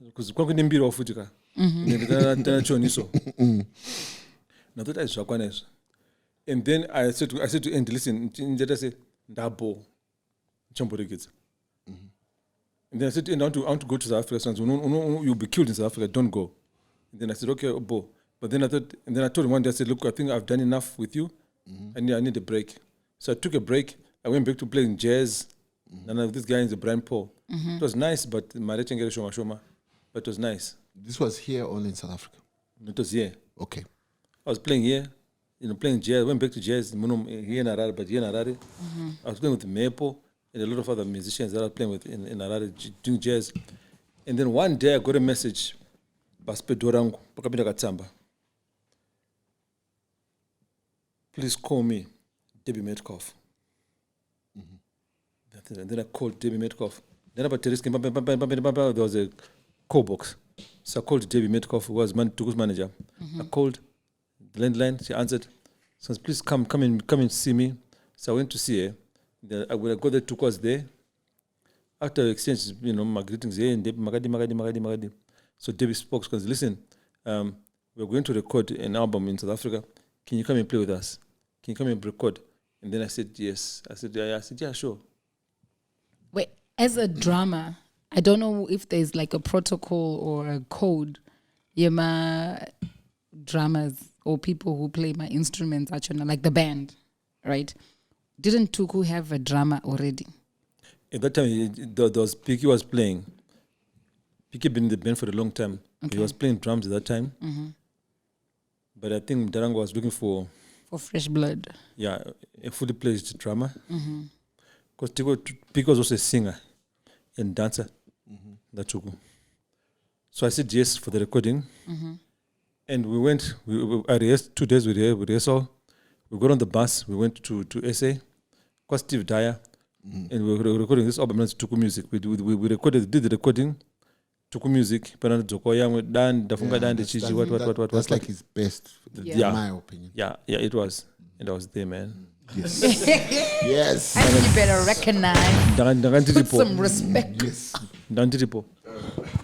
Because kwa kwenye mbira wafutika. Tena choniso. Na thought it's quite nice. And then I said to Andy, listen, I said, Ndabo, Chamborigits. And then I said, I want to go to South Africa. So no, you'll be killed in South Africa. Don't go. And then I said, okay, Bo. But then I told him one day, I said, look, I think I've done enough with you. I need a break. So I took a break. I went back to playing jazz. And this guy is a Brian Paul. It was nice, but but it was nice. This was here only in South Africa? It was here. Okay. I was playing here, playing jazz. I went back to jazz here in Harare, but here in Harare. I was playing with Maple and a lot of other musicians that I was playing with in Harare, doing jazz. And then one day I got a message, Baspe Dorango, Pakapinda Katsamba. Please call me, Debbie Metcalf. And then I called Debbie Metcalf. Then about there was a call box. So I called Debbie Metcalf, who was Tuku's manager. I called the landline. She answered. So please come and see me. So I went to see her. Then when I got there, Tuku was there. After I exchanged, my greetings, hey, and Debbie, Magadi. So Debbie spoke because listen, we're going to record an album in South Africa. Can you come and play with us? Can you come and record? And then I said, yes. I said, yeah, sure. Wait, as a drummer, I don't know if there's like a protocol or a code. My drummers or people who play my instruments, actually, like the band, right? Didn't Tuku have a drummer already? At that time, there was Piki was playing. Piki had been in the band for a long time. Okay. He was playing drums at that time. But I think Darango was looking for fresh blood. Yeah, a fully pledged drummer. Because Piki was also a singer and dancer. That Tuku. So I said yes for the recording. And we went, I rehearsed 2 days, we rehearsed. We got on the bus, we went to SA, called Steve Dyer, and we were recording this album, Tuku Music. We did the recording, Tuku Music, That's like his best, in my opinion. Yeah, it was. And I was there, man. Yes. Yes. I think you better recognize, put some respect. Yes.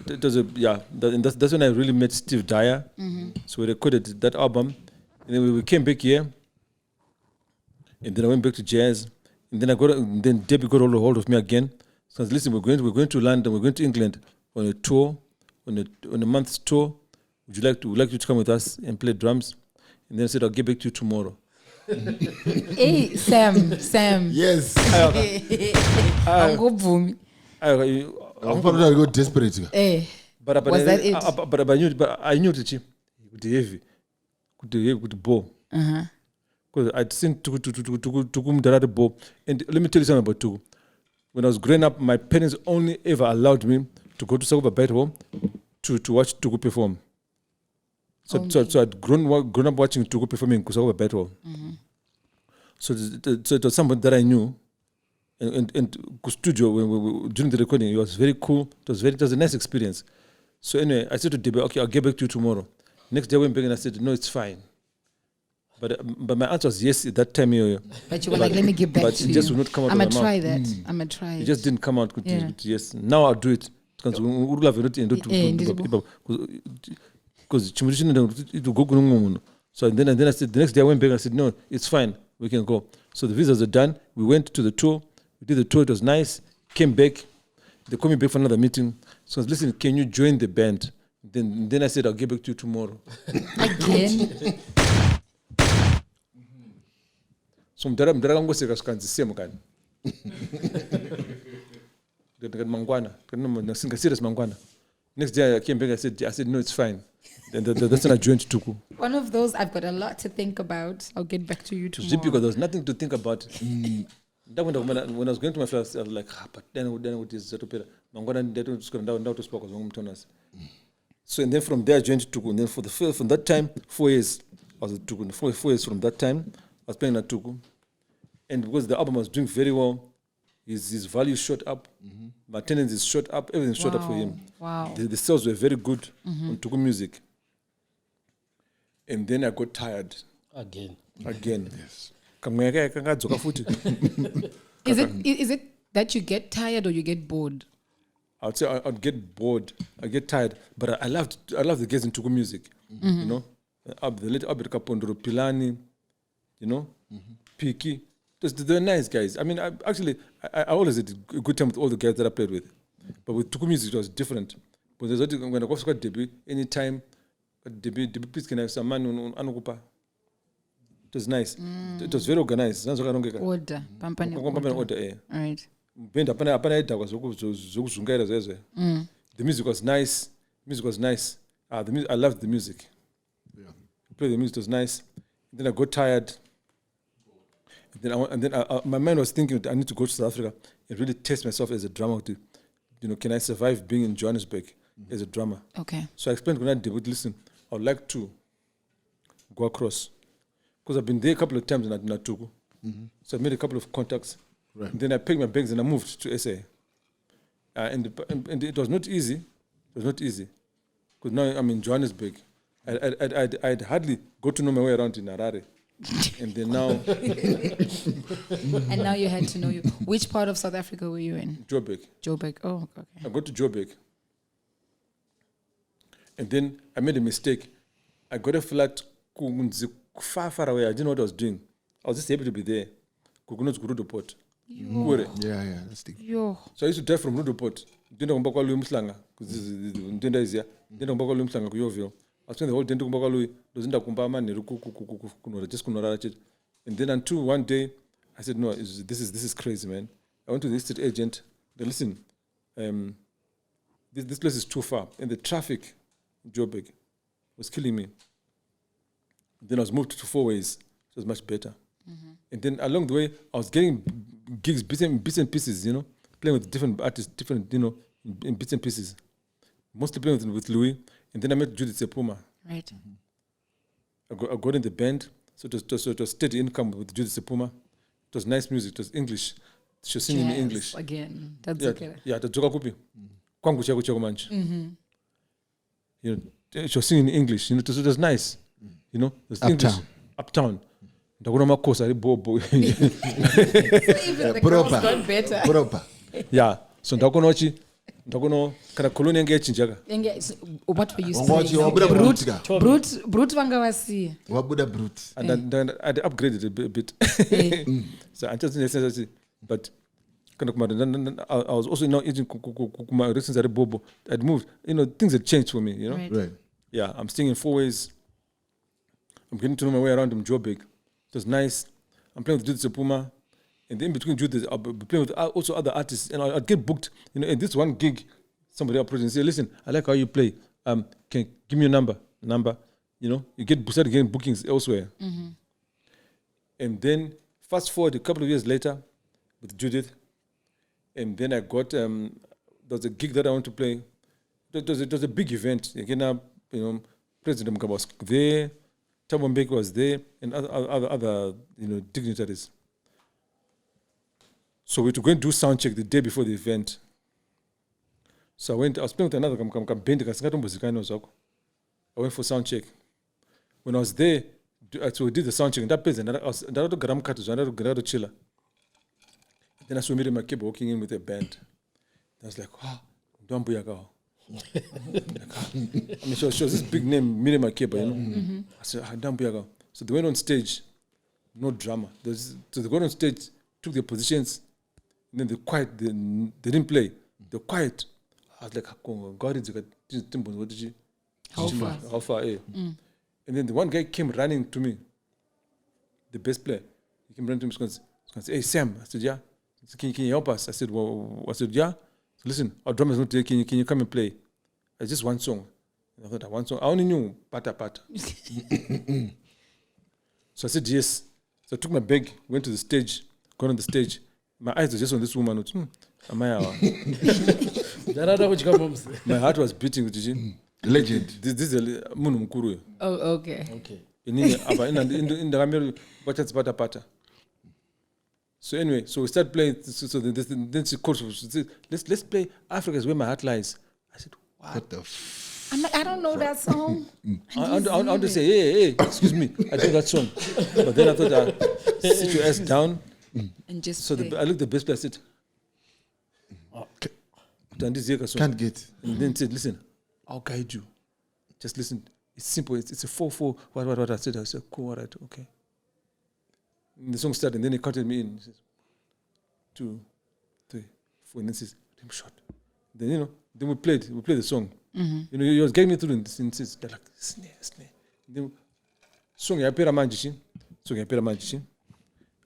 It was that's when I really met Steve Dyer. So we recorded that album, and then we came back here, and then I went back to jazz, and then Debbie got hold of me again. So I said, listen, we're going to London, we're going to England on a tour, on a month's tour. Would you like you to come with us and play drums? And then I said, I'll get back to you tomorrow. Hey, Sam. Yes. I'm go boom. I'm probably go desperate. But was that it? But I knew that could heavy, could bow. Because I'd seen Tuku bow. And let me tell you something about Tuku. When I was growing up, my parents only ever allowed me to go to Sakuba Bite Home to watch Tuku perform. So I'd grown up watching Tuku performing in Sakuba Bite Home. So it was someone that I knew. And studio during the recording, it was very cool. It was a nice experience. So anyway, I said to Debbie, okay, I'll get back to you tomorrow. Next day I went back and I said, no, it's fine. But my answer was yes at that time. But you were like, let me get back to you. But it just would not come out of my mouth. I'm gonna try it. It just didn't come out with yes. Now I'll do it. Because so then I said, the next day I went back and I said, no, it's fine. We can go. So the visas are done. We went to the tour. We did the tour. It was nice. Came back. They called me back for another meeting. So I said, listen, can you join the band? Then I said, I'll get back to you tomorrow. Again? So mdara ngoseka skanzi same kan. Mangwana. Nasinga serious mangwana. Next day I came back. I said no, it's fine. Then that's when I joined Tuku. One of those, I've got a lot to think about. I'll get back to you tomorrow. Because there was nothing to think about. When I was going to my flat, I was like, but then what is Zatopera? Mangwana didn't just go down to spoke as one toners. So and then from there I joined Tuku. And then from that time, 4 years I was at Tuku. 4 years from that time, I was playing at Tuku. And because the album was doing very well, his value shot up, my attendance is shot up, everything shot up for him. Wow. The sales were very good on Tuku Music. And then I got tired. Again. Yes. Is it that you get tired or you get bored? I would say I'd get bored. I get tired. But I love the guys in Tuku Music. You know? The late Abir Kapondoro, Pilani, you know? Piki. They're nice guys. I mean, I always had a good time with all the guys that I played with. But with Tuku Music, it was different. But there's when I go to debut, anytime, debut, please can I have some man on Anukupa. It was nice. It was very organized. Order. Order, yeah. All right. The music was nice. I loved the music. Yeah. Play the music was nice. Then I got tired. And then my mind was thinking I need to go to South Africa and really test myself as a drummer. Can I survive being in Johannesburg as a drummer? Okay. So I explained when I debut, listen, I would like to go across. Because I've been there a couple of times in Tuku. So I made a couple of contacts. Right. And then I packed my bags and I moved to SA. And it was not easy. Because now I'm in Johannesburg. I'd hardly go to know my way around in Harare. And then now... And now you had to know you. Which part of South Africa were you in? Joburg. Oh, okay. I got to Joburg. And then I made a mistake. I got a flat far away. I didn't know what I was doing. I was just happy to be there. Kukunot Rudoport. Yeah, that's deep. Yo. So I used to drive from Rudoport. Didn't know about Louis Mslanga. Because Denda is here. Didn't know about Louis Mslanga. Kuyovio. I spent the whole day to Kumba Louis. Doesn't Kumba man, just Kunora. And then until one day, I said, no, this is crazy, man. I went to the estate agent. They listen, this place is too far. And the traffic in Joburg was killing me. Then I was moved to 4 ways. It was much better. And then along the way, I was getting gigs, bits and pieces, playing with different artists, in bits and pieces. Mostly playing with Louis. And then I met Judith Sepuma. Right. I got in the band. So it was steady income with Judith Sepuma. It was nice music. It was English. She was singing in English. Again. That's Yeah, okay. yeah, tajoka kupi. Kwangu chako manje. She was singing in English. It was nice. It was English. Uptown. Ndakuna makosa ari bobo. So even the girls got better. Proper. Yeah. So ndakunochi. Kana koloni yange yachinjaka. What were you Wabuda saying? brute. Brute vangawasiya. Wabuda brute. And then I upgraded a bit. So I just necessarily, but I was also now eating my recent ari bobo. I'd moved. Things had changed for me. Right. Yeah, I'm staying in 4 ways. I'm getting to know my way around in Joburg. It was nice. I'm playing with Judith Sepuma. And in between Judith, I'll be playing with also other artists. And I'd get booked. And this one gig, somebody approached and said, listen, I like how you play. Can you give me your number? You started getting bookings elsewhere. And then fast forward a couple of years later with Judith. And then I got, there was a gig that I want to play. It was a big event. Again, President Makeba was there. Thabo Mbeki was there, and other dignitaries. So we were going to do sound check the day before the event. So I was playing with another band. I went for sound check. When I was there, so we did the sound check, and that place, and I was chiller. Then I saw Miriam Makeba walking in with a band. I was like, wow, don't be a girl. She was this big name, Miriam Makeba, I said, don't be a girl. So they went on stage, no drama. So they got on stage, took their positions, and then they didn't play. They're quiet. I was like, God, how far? And then the one guy came running to me, the bass player. He came running to me and said, hey, Sam. I said, yeah. He said, can you help us? I said, yeah. So listen, our drummer is not there. Can you come and play? It's just one song. And I thought, one song. I only knew Pata Pata. So I said, yes. So I took my bag, went to the stage, got on the stage. My eyes were just on this woman. My heart was beating. Legend. This is a Munu Mkuru. Oh, okay. In the camera, Pata Pata. So anyway, so we started playing. So then she called. She said, let's play Africa is where my heart lies. I said, What the I'm like, I don't know that song. I want to say, hey, excuse me, I know that song. But then I thought, sit your ass down. And just So I looked at the bass player, I said, Can't get. and then said, listen, I'll guide you. Just listen. It's simple. It's a 4/4. What I said, cool, all right, okay. And the song started, and then he counted me in. He says, 2, 3, 4, and then says, rim shot. Then then we played the song. He was getting me through and says, like snare. Then song ya pera manjishi.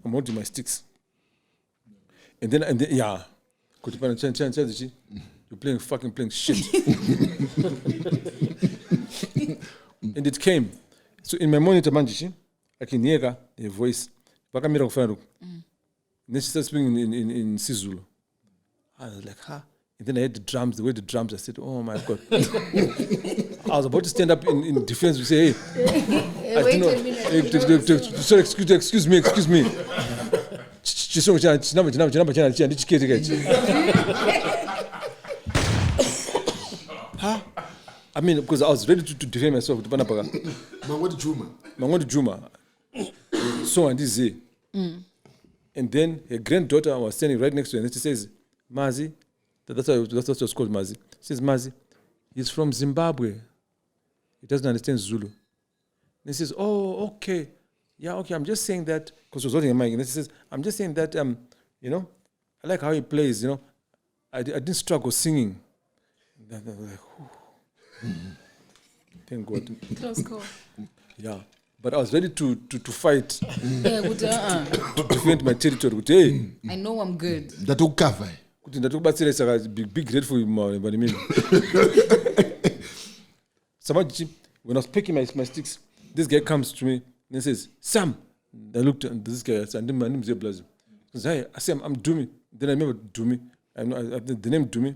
I'm holding my sticks. And then yeah. You're playing shit. And it came. So in my monitor manjishi, I can hear a voice. Then she started speaking in Sizulu. I was like, huh? And then I heard the way the drums, I said, oh my God. I was about to stand up in defense to say, hey, I wait don't a minute. know. Sorry, excuse me. I mean, because I was ready to defend myself. Mangodi Juma. So and this is. And then her granddaughter was standing right next to her, and she says, Mazi, that's what was called Mazi. She says, Mazi, he's from Zimbabwe. He doesn't understand Zulu. he says, oh, okay. Yeah, okay, I'm just saying that, because he was holding a mic, and he says, I'm just saying that, you know, I like how he plays, you know. I didn't struggle singing. Then I was like, thank God. Close call. Yeah. But I was ready to fight, Yeah, good, to defend my territory. Hey, I know I'm good. Ndatukukava. kuti ndatokubatsira saka big grateful but mimi. When I was picking my sticks, this guy comes to me and he says, Sam. I looked at this guy and my name is Blazo. He says, hi, I say, I'm Dumi. Then I remember Dumi. The name Dumi.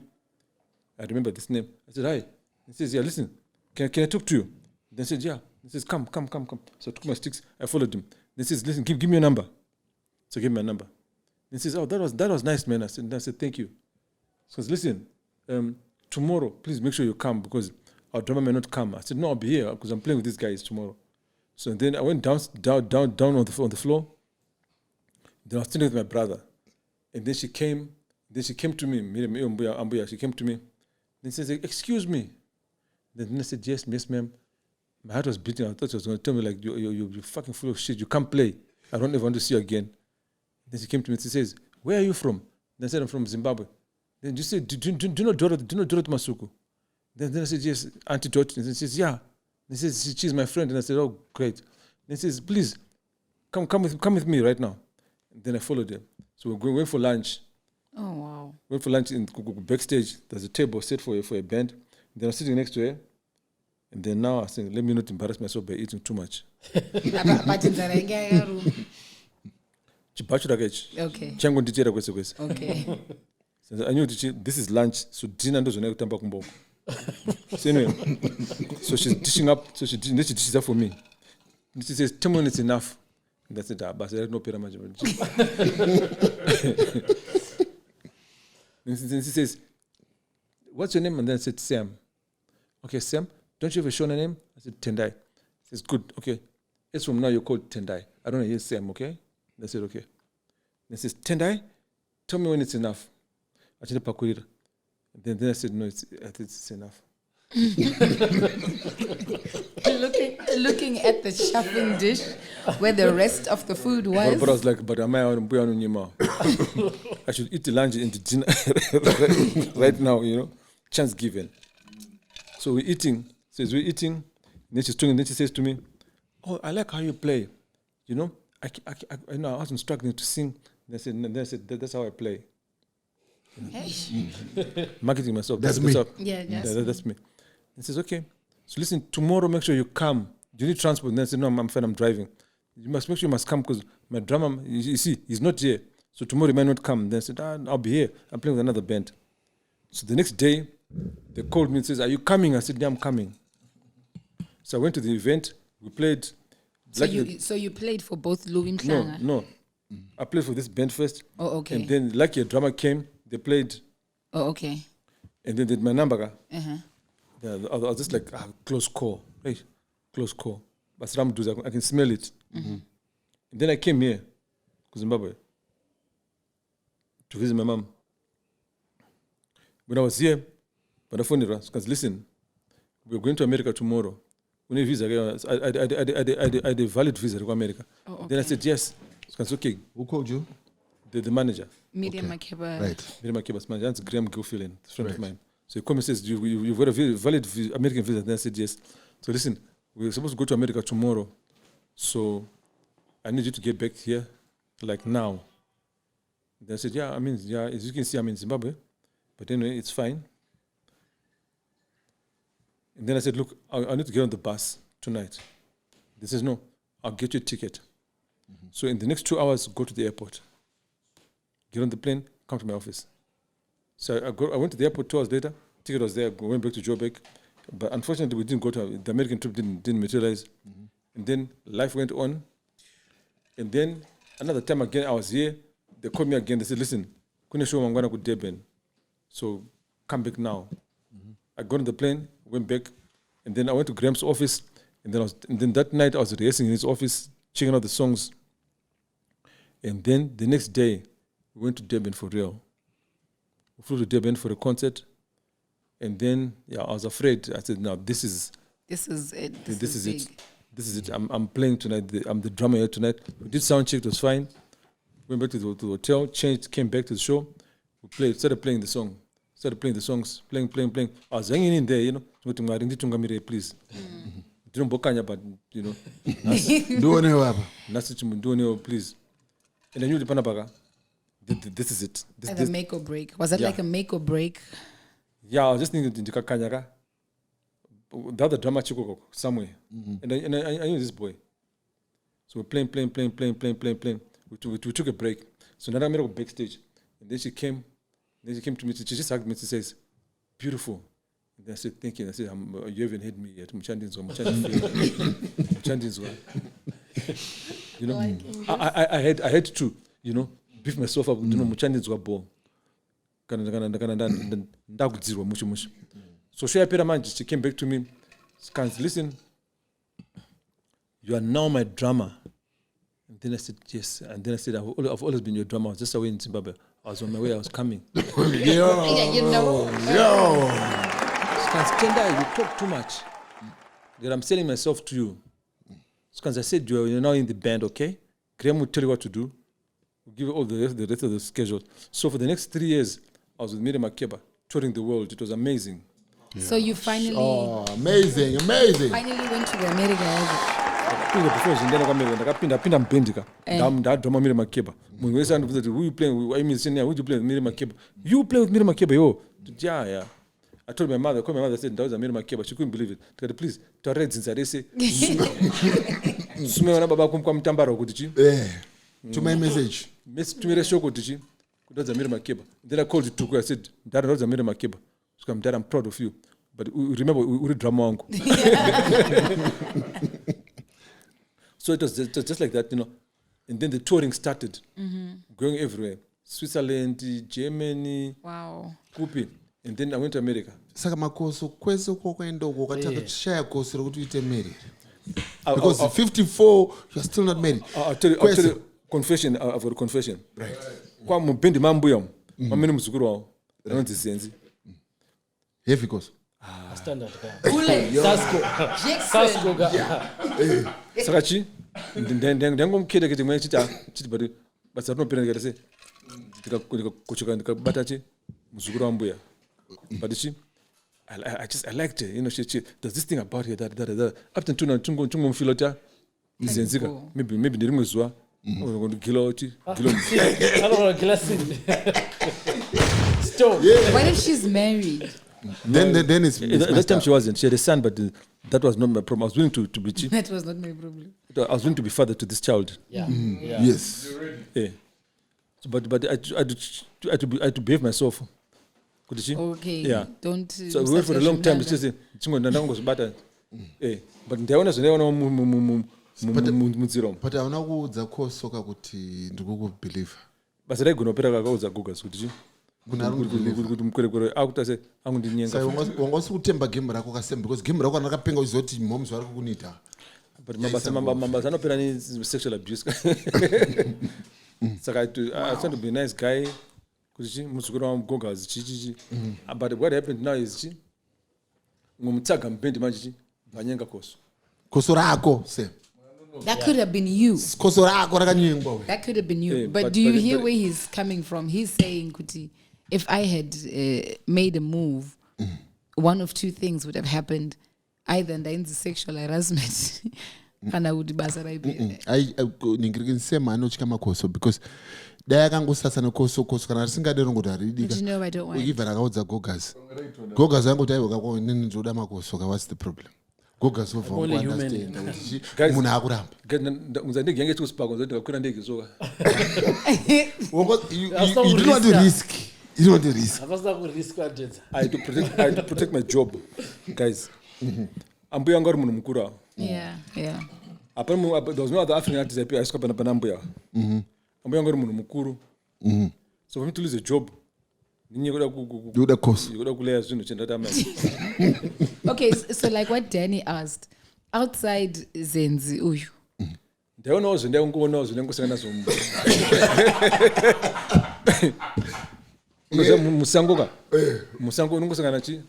I remember this name. I said, hi. He says, yeah, listen, can I talk to you? Then I said, yeah. He says, come. So I took my sticks, I followed him. Then he says, listen, give me your number. So I gave him my number. Then he says, oh, that was nice, man. I said, thank you. So he says, listen, tomorrow, please make sure you come because our drummer may not come. I said, no, I'll be here because I'm playing with these guys tomorrow. So then I went down on the floor. Then I was sitting with my brother. And then she came to me, Miriam Makeba, she came to me. Then she says, excuse me. Then I said, yes, ma'am. My heart was beating. I thought she was going to tell me, like, you're fucking full of shit. You can't play. I don't ever want to see you again. Then she came to me and she says, where are you from? Then I said, I'm from Zimbabwe. Then she said, do you know Dorothy Masuku? Then I said, yes, Auntie Dorothy. And she says, yeah. Then she says, she's my friend. And I said, oh, great. Then she says, please, come with me right now. And then I followed her. So we went for lunch. Oh, wow. Went for lunch in backstage. There's a table set for a band. Then I was sitting next to her. And then now I think, let me not embarrass myself by eating too much. Okay. Changu nditira kwese. Okay. So I knew this is lunch, so dinner ndozona kutamba kumboko. So anyway, so she's dishing up, she dishes up for me. And she says, 10 minutes enough. And that's it, but I no pera much. Then she says, what's your name? And then I said, Sam. Okay, Sam, don't you have a show name? I said, Tendai. She says, good, okay. It's from now you're called Tendai. I don't know, here's Sam, okay? I said, okay. Then she says, Tendai, tell me when it's enough. I said, Pakurira. Then I said, no, it's enough. Looking at the chafing dish where the rest of the food was. But I was like, but am I on Nyima? I should eat the lunch into dinner right now, you know? Chance given. So we're eating. Says we're eating. And then she's talking. And then she says to me, oh, I like how you play. You know, I know I wasn't struggling to sing. And I said, that's how I play. Marketing myself. That's me. Yeah, that's me. He says, okay. So listen, tomorrow make sure you come. Do you need transport? And then I said, no, I'm fine, I'm driving. You must make sure you must come because my drummer, you see, he's not here. So tomorrow he might not come. Then I said, I'll be here. I'm playing with another band. So the next day, they called me and says, are you coming? I said, yeah, I'm coming. So I went to the event. We played. So you played for both Louis Mhlanga? No. I played for this band first. Oh, okay. And then like a drummer came, they played. Oh, okay. And then did my number. Uh-huh. I was just like, close call. Hey, close call. But Ram does, I can smell it. Mm-hmm. And then I came here to Zimbabwe to visit my mom. When I was here, but I phoned her, because listen, we're going to America tomorrow. We need a visa. I had a valid visa to go to America. Oh, okay. Then I said, yes. It's okay. Who called you? The manager. Miriam Makeba. Right. Miriam Makeba's manager. That's Graham Gilfillan, a friend of mine. So he called me and says, you've got a valid American visa. Then I said, yes. So listen, we're supposed to go to America tomorrow. So I need you to get back here, like now. Then I said, as you can see, I'm in Zimbabwe. But anyway, it's fine. And then I said, look, I need to get on the bus tonight. They says, no, I'll get you a ticket. Mm-hmm. So in the next 2 hours, go to the airport. Get on the plane, come to my office. So I went to the airport 2 hours later. Ticket was there. We went back to Joburg. But unfortunately, we didn't go to the American trip. Didn't materialize. Mm-hmm. And then life went on. And then another time again, I was here. They called me again. They said, listen, couldn't show I'm going to go to Durban. So come back now. Mm-hmm. I got on the plane, went back, and then I went to Graham's office. And then that night I was rehearsing in his office, checking out the songs. And then the next day, we went to Durban for real. We flew to Durban for a concert. And then, I was afraid. I said, no, this is it. This is big. it. this is it. I'm playing tonight. I'm the drummer here tonight. We did sound check. It was fine. Went back to the hotel. Changed. Came back to the show. We played. Started playing the song. Started playing the songs. Playing. I was hanging in there. You know. Please. Didn't bokanya, but you know. Please. And I knew the Panabaga. This is it. Like a make or break. Was that like a make or break? Yeah, I was just thinking Kanyaka. The other drama chico somewhere. And I knew this boy. So we're playing. We took a break. So now I made a backstage. And then she came to me. She just hugged me. She says, beautiful. And then I said, thank you. And I said, you haven't heard me yet. You know, I had to, you know, beef myself up. You know, muchandizwa ball. So she came back to me. Scans, listen, you are now my drummer. And then I said, yes. And then I said, I've always been your drummer. I was just away in Zimbabwe. I was on my way. I was coming. Yo. Scans, Tenda, you talk too much. That I'm selling myself to you. Scans, I said, you're now in the band, okay? Graham will tell you what to do. We'll give you all the rest of the schedule. So for the next 3 years, I was with Miriam Makeba, touring the world. It was amazing. Yeah. So you finally... Oh, amazing. Finally went to the America. Who you playing with? Who you play with Miriam Makeba? You play with Miriam Makeba, yo. Yeah. I told my mother, I said, that was Miriam Makeba. She couldn't believe it. Said, please, to read since I say, to my message. To me, show Kutichi. That's Miriam Makeba. Then I called Tuku. I said, Dad, that's Miriam Makeba. So Dad, I'm proud of you. But remember, we drama uncle. So it was just like that, you know. And then the touring started, going everywhere. Switzerland, Germany, Kupi. And then I went to America. Saka makoso kweso kokwenda uko kataka kushaya koso rokuti uite married. Because 54 you're still not married. I'll tell you confession. I've got a confession. Right. Kwa mbendi mambo yam. Mamene muzukuru wao. Anonzi senzi. Heavy koso. Standard guy. Sasko guy. Sakachi. Ndengo mkede kiti mwenye chita bari. But I don't pay anything. Say, kuchoka batachi muzukuru ambuya. But she, I liked her. You know, she there's this thing about her that up to now chungo filota. Maybe ndirimwe zwa. Kilo. I don't know glass. Stop. What if she's married? Then it's that time she wasn't. She had a son, but that was not my problem. I was willing to be cheap. That was not my problem. I was willing to be father to this child. Yeah. Yes. Yeah. So, but I had to behave myself. Okay. Yeah. Don't. So we went for a long time. She said, "Chingo ndango zibata." But ndiyaona But I want kuudza kosoka kuti ndikukubelieve. Basi dai gunopera kakaudza Google kuti kuti mukwerekwere akutase angundinyenga. Sai wangasi kutemba game rako kasembe because game rako anakapenga uzoti moms vari kukunita. But mabasa anopera ni sexual abuse. So I tried to be a nice guy. But what happened now is that could have been you. That could have been you. Yeah, but do you hear where he's coming from? He's saying, Kuti, if I had made a move, one of two things would have happened. Either in the sexual harassment. Kana would because dai akangosasa nekoso kana risingade rongo But you know I don't want. even akaudza gogas angoti aiwa kako nini ndoda makoso ka what's the problem gogas over Only human. understand munhu akuramba Uzandigenge kusipako ndokwenda ndegizoka. you don't want to risk. You don't want to risk. I had to protect my job, guys. Ambuya ngari munhu mukuru. Yeah. There was no other African artist I asked about Ambuya. Ambuya ngari munhu mukuru. So for me to lose a job, do the course. Okay, so like what Denny asked, outside Zenzi uyu. Musango nungusangana chi.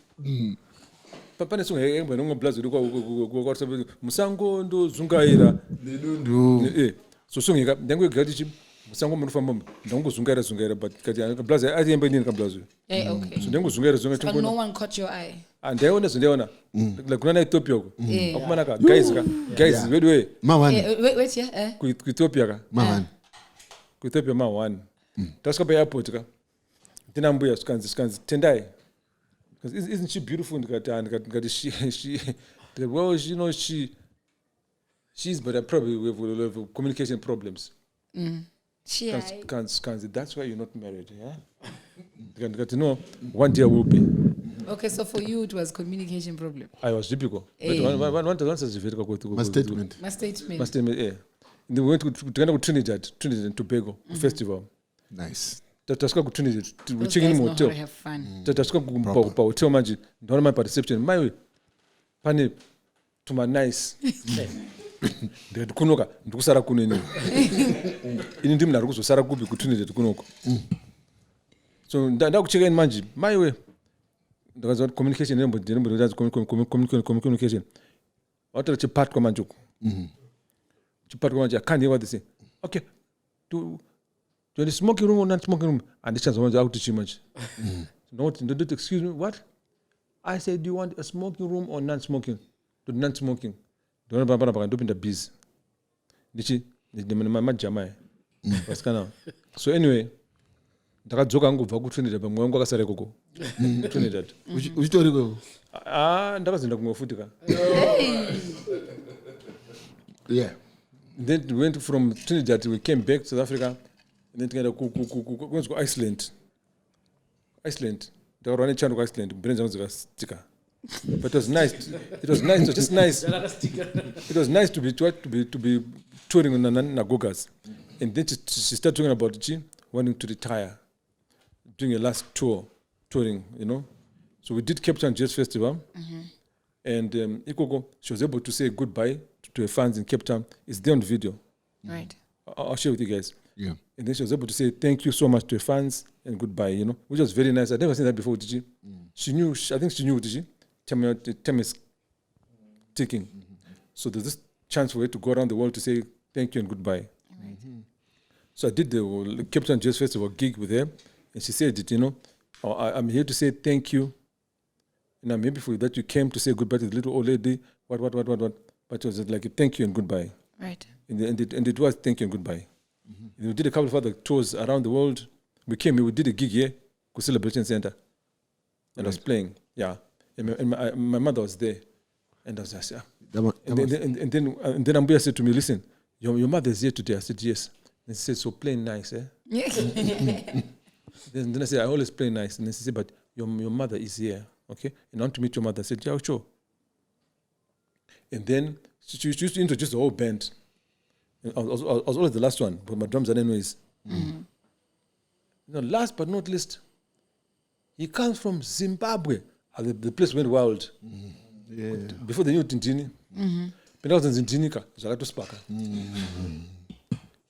pane songa yemba nongoblazo kwa musango ndozungaira so songa ndango gati musango munofamba ndangozungaira but kati blazo ayemba nini kablazo Okay. so ndangozungaira But no one caught your eye. ndaiona like kuna Ethiopia ko akumana ka guys wedwe Wait, yeah. ku Ethiopia ka ku Ethiopia ma one tasika pa airport ka tinambuya skanzi tendai because isn't she beautiful ngati she well you know she's but probably with communication problems Skanzi, that's why you're not married, yeah? Ngati no one day I will be. Okay, so for you it was communication problem. I was typical. But one says very good. My statement. My statement. Yeah. They went to Trinidad and Tobago festival. Nice. Tataska ku Trinidad. We Those checking guys in know hotel. how to have fun. Tataska ku hotel manji. Don't my perception. My way. Pane to my nice. Ndikunoka ndikusara kunene. Ini ndimi nari kuzosara kupi ku Trinidad kunoka. So ndakucheka in manji. My way. Ndakaza communication communication. What's the part kwa manjuku? Chipart kwa manjuku. I can't hear what they say. Okay. Do you smoking room or not smoking room? And this chance I out to too much. No, excuse me, what? I said, do you want a smoking room or non-smoking? To non-smoking. Don't open the biz. So anyway, ndakadzoka ngubva ku Trinidad pamwe wangu akasare koko. Trinidad. Uchitori ko? Ndakazoenda kumwe futi ka. Yeah. Then we went from Trinidad, we came back to South Africa, and then together go Iceland. They were running channel Iceland. Brains on sticker. But it was nice. It was just nice. It was nice to be touring on Nagogas. And then she started talking about wanting to retire, doing a last touring, you know. So we did Cape Town Jazz Festival, and Ikoko, she was able to say goodbye to her fans in Cape Town. It's there on the video. Right. I'll share with you guys. Yeah. And then she was able to say thank you so much to her fans and goodbye, you know, which was very nice. I'd never seen that before, did she? She knew, I think she knew, did she? Time is ticking. So there's this chance for her to go around the world to say thank you and goodbye. Right. So I did the Cape Town Jazz Festival gig with her, and she said it, you know, I'm here to say thank you. And I'm happy for you that you came to say goodbye to the little old lady, what. But it was like a thank you and goodbye. Right. And it was thank you and goodbye. We did a couple of other tours around the world. We came here, we did a gig here, Ku Celebration Center. And I was playing, yeah. And my mother was there. And I was like, and then Ambuya said to me, listen, your mother is here today. I said, yes. And she said, so play nice, eh? Then I said, I always play nice. And then she said, but your mother is here, okay? And I want to meet your mother. I said, yeah, sure. And then she used to introduce the whole band. I was always the last one, but my drums are anyways. You know, last but not least, he comes from Zimbabwe. The place went wild. Yeah. Before they knew Tintini. But I was in Zintinika, Zagato Spaka.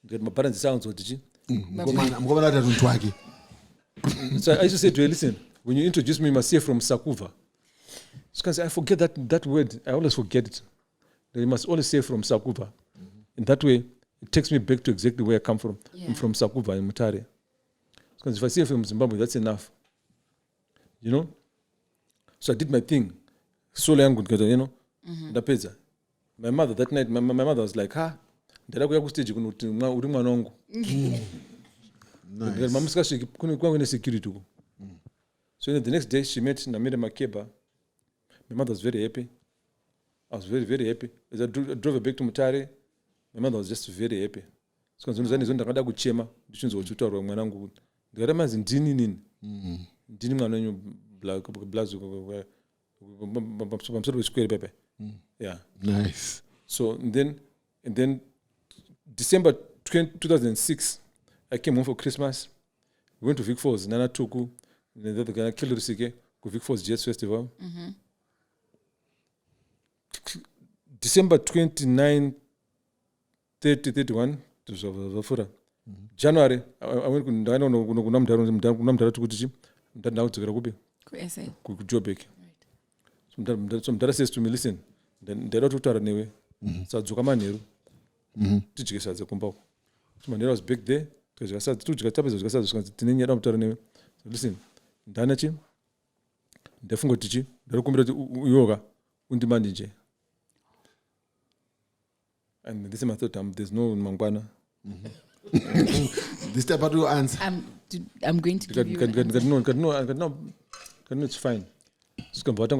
Get my parents' sounds, what did you? So I used to say to her, listen, when you introduce me, you must say from Sakuva. Because I forget that word. I always forget it. You must always say from Sakuva. In that way, it takes me back to exactly where I come from. Yeah. I'm from Sakuva in Mataure. Because if I say from Zimbabwe, that's enough. You know? So I did my thing. So long, you know? My mother, that night, my mother was like, ha? Nice. Security. So the next day, she met Miriam Makeba. My mother was very happy. I was very, very happy. As I drove her back to Mataure, my mother was just very happy. Because when I ndakada kuchema, ndichinzo chutaura mwanangu. Ndarama zindini nini? Ndini mwana nyu blazu I'm sort of square pepe. Yeah. Nice. So and then December 2006, I came home for Christmas. We went to Vic Falls, Nana Tuku, and then the guy killed Rusike, go Vic Falls Jazz Festival. December 29, 30, 31, January, I went to, I don't know, Joburg. So Mdara says to me, listen, then they don't utara newe. So dzuka manheru. Tijike sadze kumbako. So manheru was back there. Tijike sadze tinenyera mutara newe. So listen, ndanachi. Ndafunga tichi. Ndakumbira uyoga undimanje. And this is my third time. There's no mangwana. This type of answer. I'm going to give you an answer. No, it's fine. Right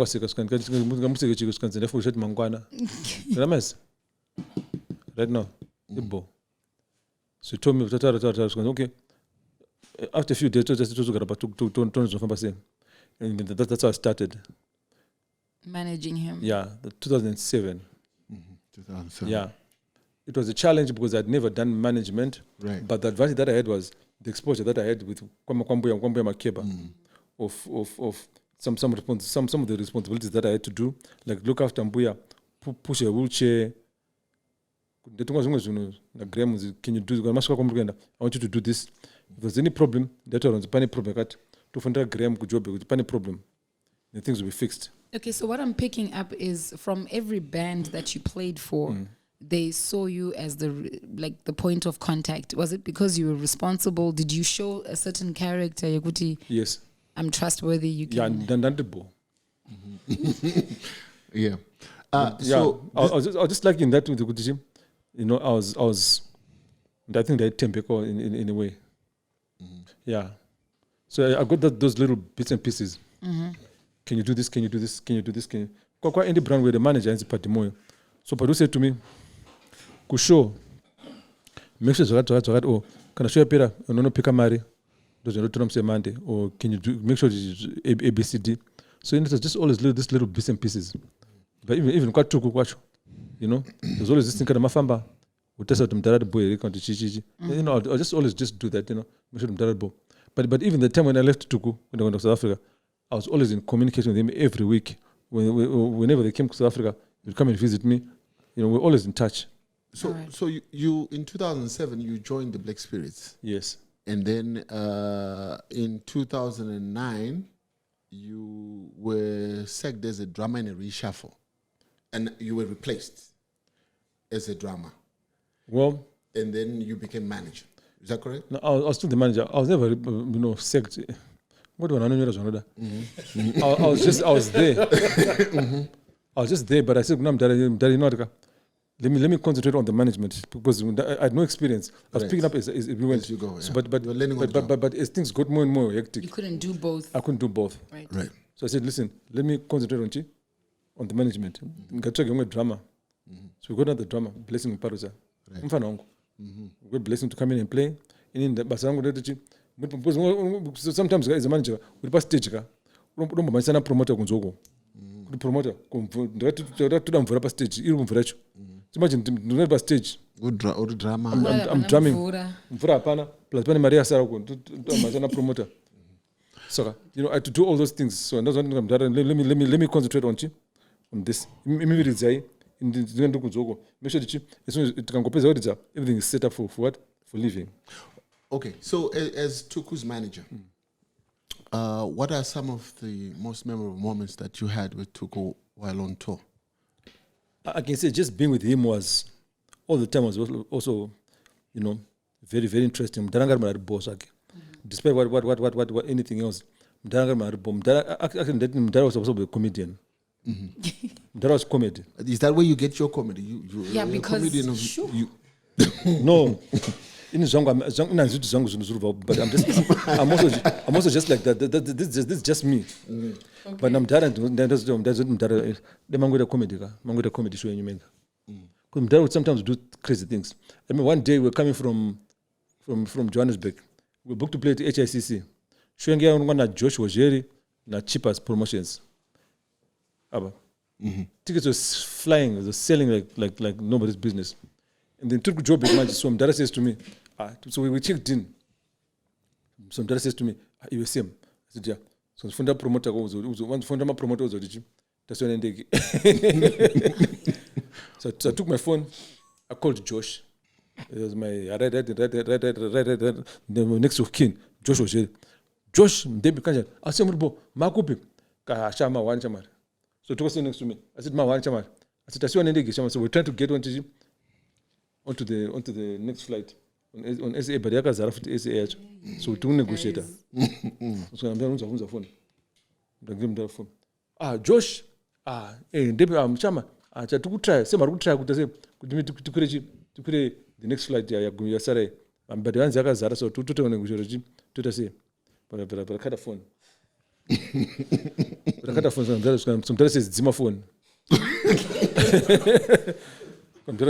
now, so he told me, okay, after a few days, that's how I started. Managing him. Yeah, 2007. 2007. Yeah. It was a challenge because I'd never done management. Right. But the advantage that I had was the exposure that I had with Miriam Makeba of some of the responsibilities that I had to do, like look after Mbuya, push a wheelchair. Can you do? I want you to do this. If there's any problem, that was any problem. To find a Graham good job, any problem, the things will be fixed. Okay, so what I'm picking up is from every band that you played for, they saw you as the point of contact. Was it because you were responsible? Did you show a certain character, Yakuti? Yes. I'm trustworthy. You can. Yeah. So I was just like in that with the good team. You know, I was. I think they had Tempeko in a way. Yeah. So I got those little bits and pieces. Can you do this? Can you do this? Can you do this? Can you? Quite any brand where the manager is Patimoyo. So Padu said to me, "Kusho, make sure that oh, can I show you Peter? No pick a Mari. Does not say Monday or can you do make sure it's ABCD?" So it was just always this little bits and pieces. But even quite Tuku, you know, there's always this thing kind of mafamba. We test out the boy, you know, I just always just do that, you know, make sure the boy. But even the time when I left Tuku, when I went to South Africa, I was always in communication with him every week. Whenever they came to South Africa, they'd come and visit me. You know, we're always in touch. So, so you in 2007 you joined the Black Spirits. Yes. And then in 2009 you were sacked as a drummer in a reshuffle, and you were replaced as a drummer. Well, and then you became manager. Is that correct? No, I was still the manager. I was never, sacked. What do I know? I was there. I was just there, but I said, no, let me concentrate on the management because I had no experience. I was picking up as we went. As you go, yeah. So, but You're learning on the job. as things got more and more hectic, You couldn't do both. I couldn't do both. Right. So I said, listen, let me concentrate on the management. Drama. So we got another drama, Blessing Parusa. We got Blessing to come in and play. And in the Basango, sometimes as a manager, we pass stage. We don't promoter kunzoko. Promoter, to stage. Imagine the stage. Good drama. I'm drumming. Plus Maria Sarah promoter. So you know I had to do all those things. So that's what I'm doing. Let me concentrate on this. Make sure that as soon as it can go, everything is set up for what? For living. Okay, so as Tuku's manager, what are some of the most memorable moments that you had with Tuku while on tour? I can say just being with him was all the time was also you know, very, very interesting. Despite what anything else, Mdara was also a comedian. That was comedy. Is that where you get your comedy? You're because a comedian No. But I'm also just like that. This is just me. Okay. But I'm the comedy show in Yemenga. Because Mdara would sometimes do crazy things. I mean, one day we're coming from Johannesburg. We booked to play at HICC. Showing Josh Wajeri na cheapest promotions. Tickets was flying, it was selling like nobody's business. And then took job big match. So Mdara says to me, so we checked in. So Mdara says to me, you were same. I said, yeah. So funda promoter was one funda promoter was origin. That's when I So I took my phone, I called Josh. It was my right next to kin. Josh was here. Josh, Debbie Kanja, I said, Makupi, Kahashama, one chamar. So Tuku was sitting next to me. I said, "Ma, chama." I said, "Tasiwa nende chama." So we're trying to get onto the next flight on SA, but yakazara futhi SA. So we took negotiator. So I'm going to phone. Give him the phone. Josh. Chama. Tuku try. Say maru try kuti tukure the next flight ya Sare. But once yakazara so tutote negotiator tutase. But cut the phone. But I cut the phone. Sometimes says Zima phone.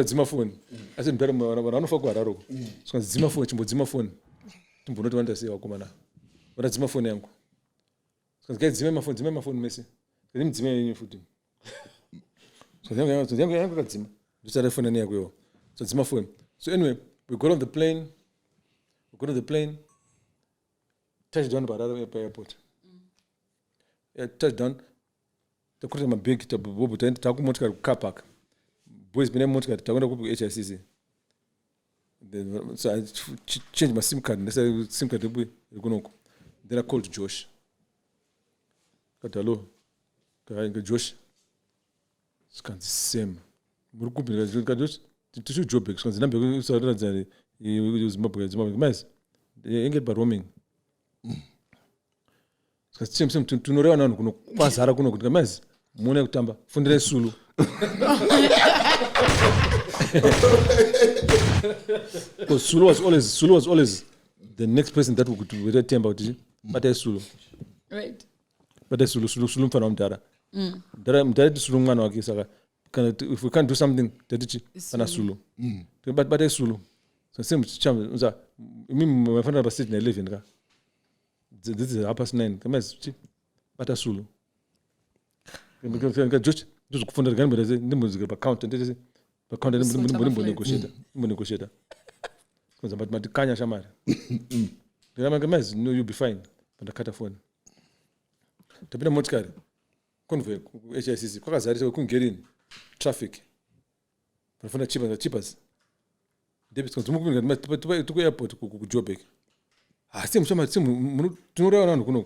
Zima phone. I said, "Better run for Guararo." So Zima phone, Zima phone. Tumbo not want to say Okumana. But Zima phone yangu. So get Zima phone, Messi. They didn't Zima any food. So young got Zima. Just had a phone near go. So Zima phone. So anyway, we got on the plane. Touched down by the airport. Touched down. The quarter my big to Bobo tent, Taku Motka car park. Boys been Motka, Tagono HSCC. So I changed my SIM card and they said SIM card to be Gunoko. Then I called Josh. Got hello. Josh. It's kind of the same. Murukupi, Josh. To shoot job because the number so that he use mobile mess. They ain't get by roaming. Same to know around kuno kwazara kuno kuti mess. Mune kutamba fundire Sulu. Because Sulu was always the next person that we could tell about it. But Sulu. Right. But Sulu mfana mdara. Mdara Sulu mwana wakisaka. If we can't do something, tadichi ana Sulu. But Sulu. So same cham unza mimi mfana ba sit na 11 ka. This is 9:30. Come on, but Sulu. Just kufunda gani mbele ndimuzika pa count ndeze pa count negotiator. Because but kanya shamara. Ngamanga no you'll be fine. But the cut phone. Tapina motkari. Convoy HSCC kwakazari so couldn't get in traffic. Pafuna cheapers. Debit because muku to airport ku Joburg. Sim tunora around kuno.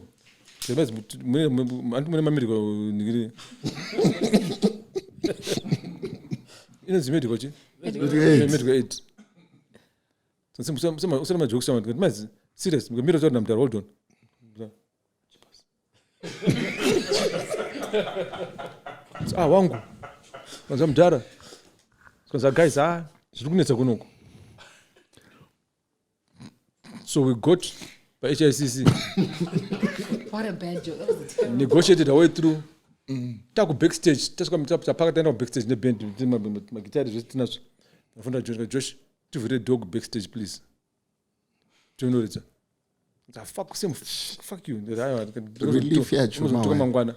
Sebes mune mamiri ko nigiri. Ina zimedi ko chi? Medical aid. So some jokes sound good. Mas serious. Because mirror jordan hold on. Wangu. Kwanza mdara. Kwanza guys zikukunetsa kuno. So we got by HICC. What a bad joke. That was a terrible Negotiated our way through. Taku backstage. Just come to park at backstage. The band, my guitar is just enough. I found out Josh, to very dog backstage, please. Do you know it? Fuck you. The relief here, Chuma.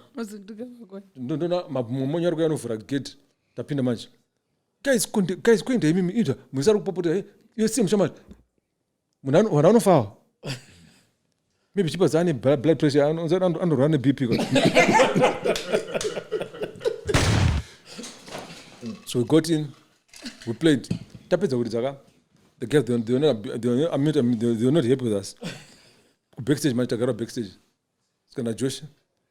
No, my money are for a gate. Tapina match. Guys, going to me either. Muzaru Popo, you see him, Shaman. Munano foul. Maybe she was any blood pressure and run a BP. So we got in, we played. Tapeta with the girls, they were not happy with us. Backstage, my Tagara backstage. It's gonna Josh.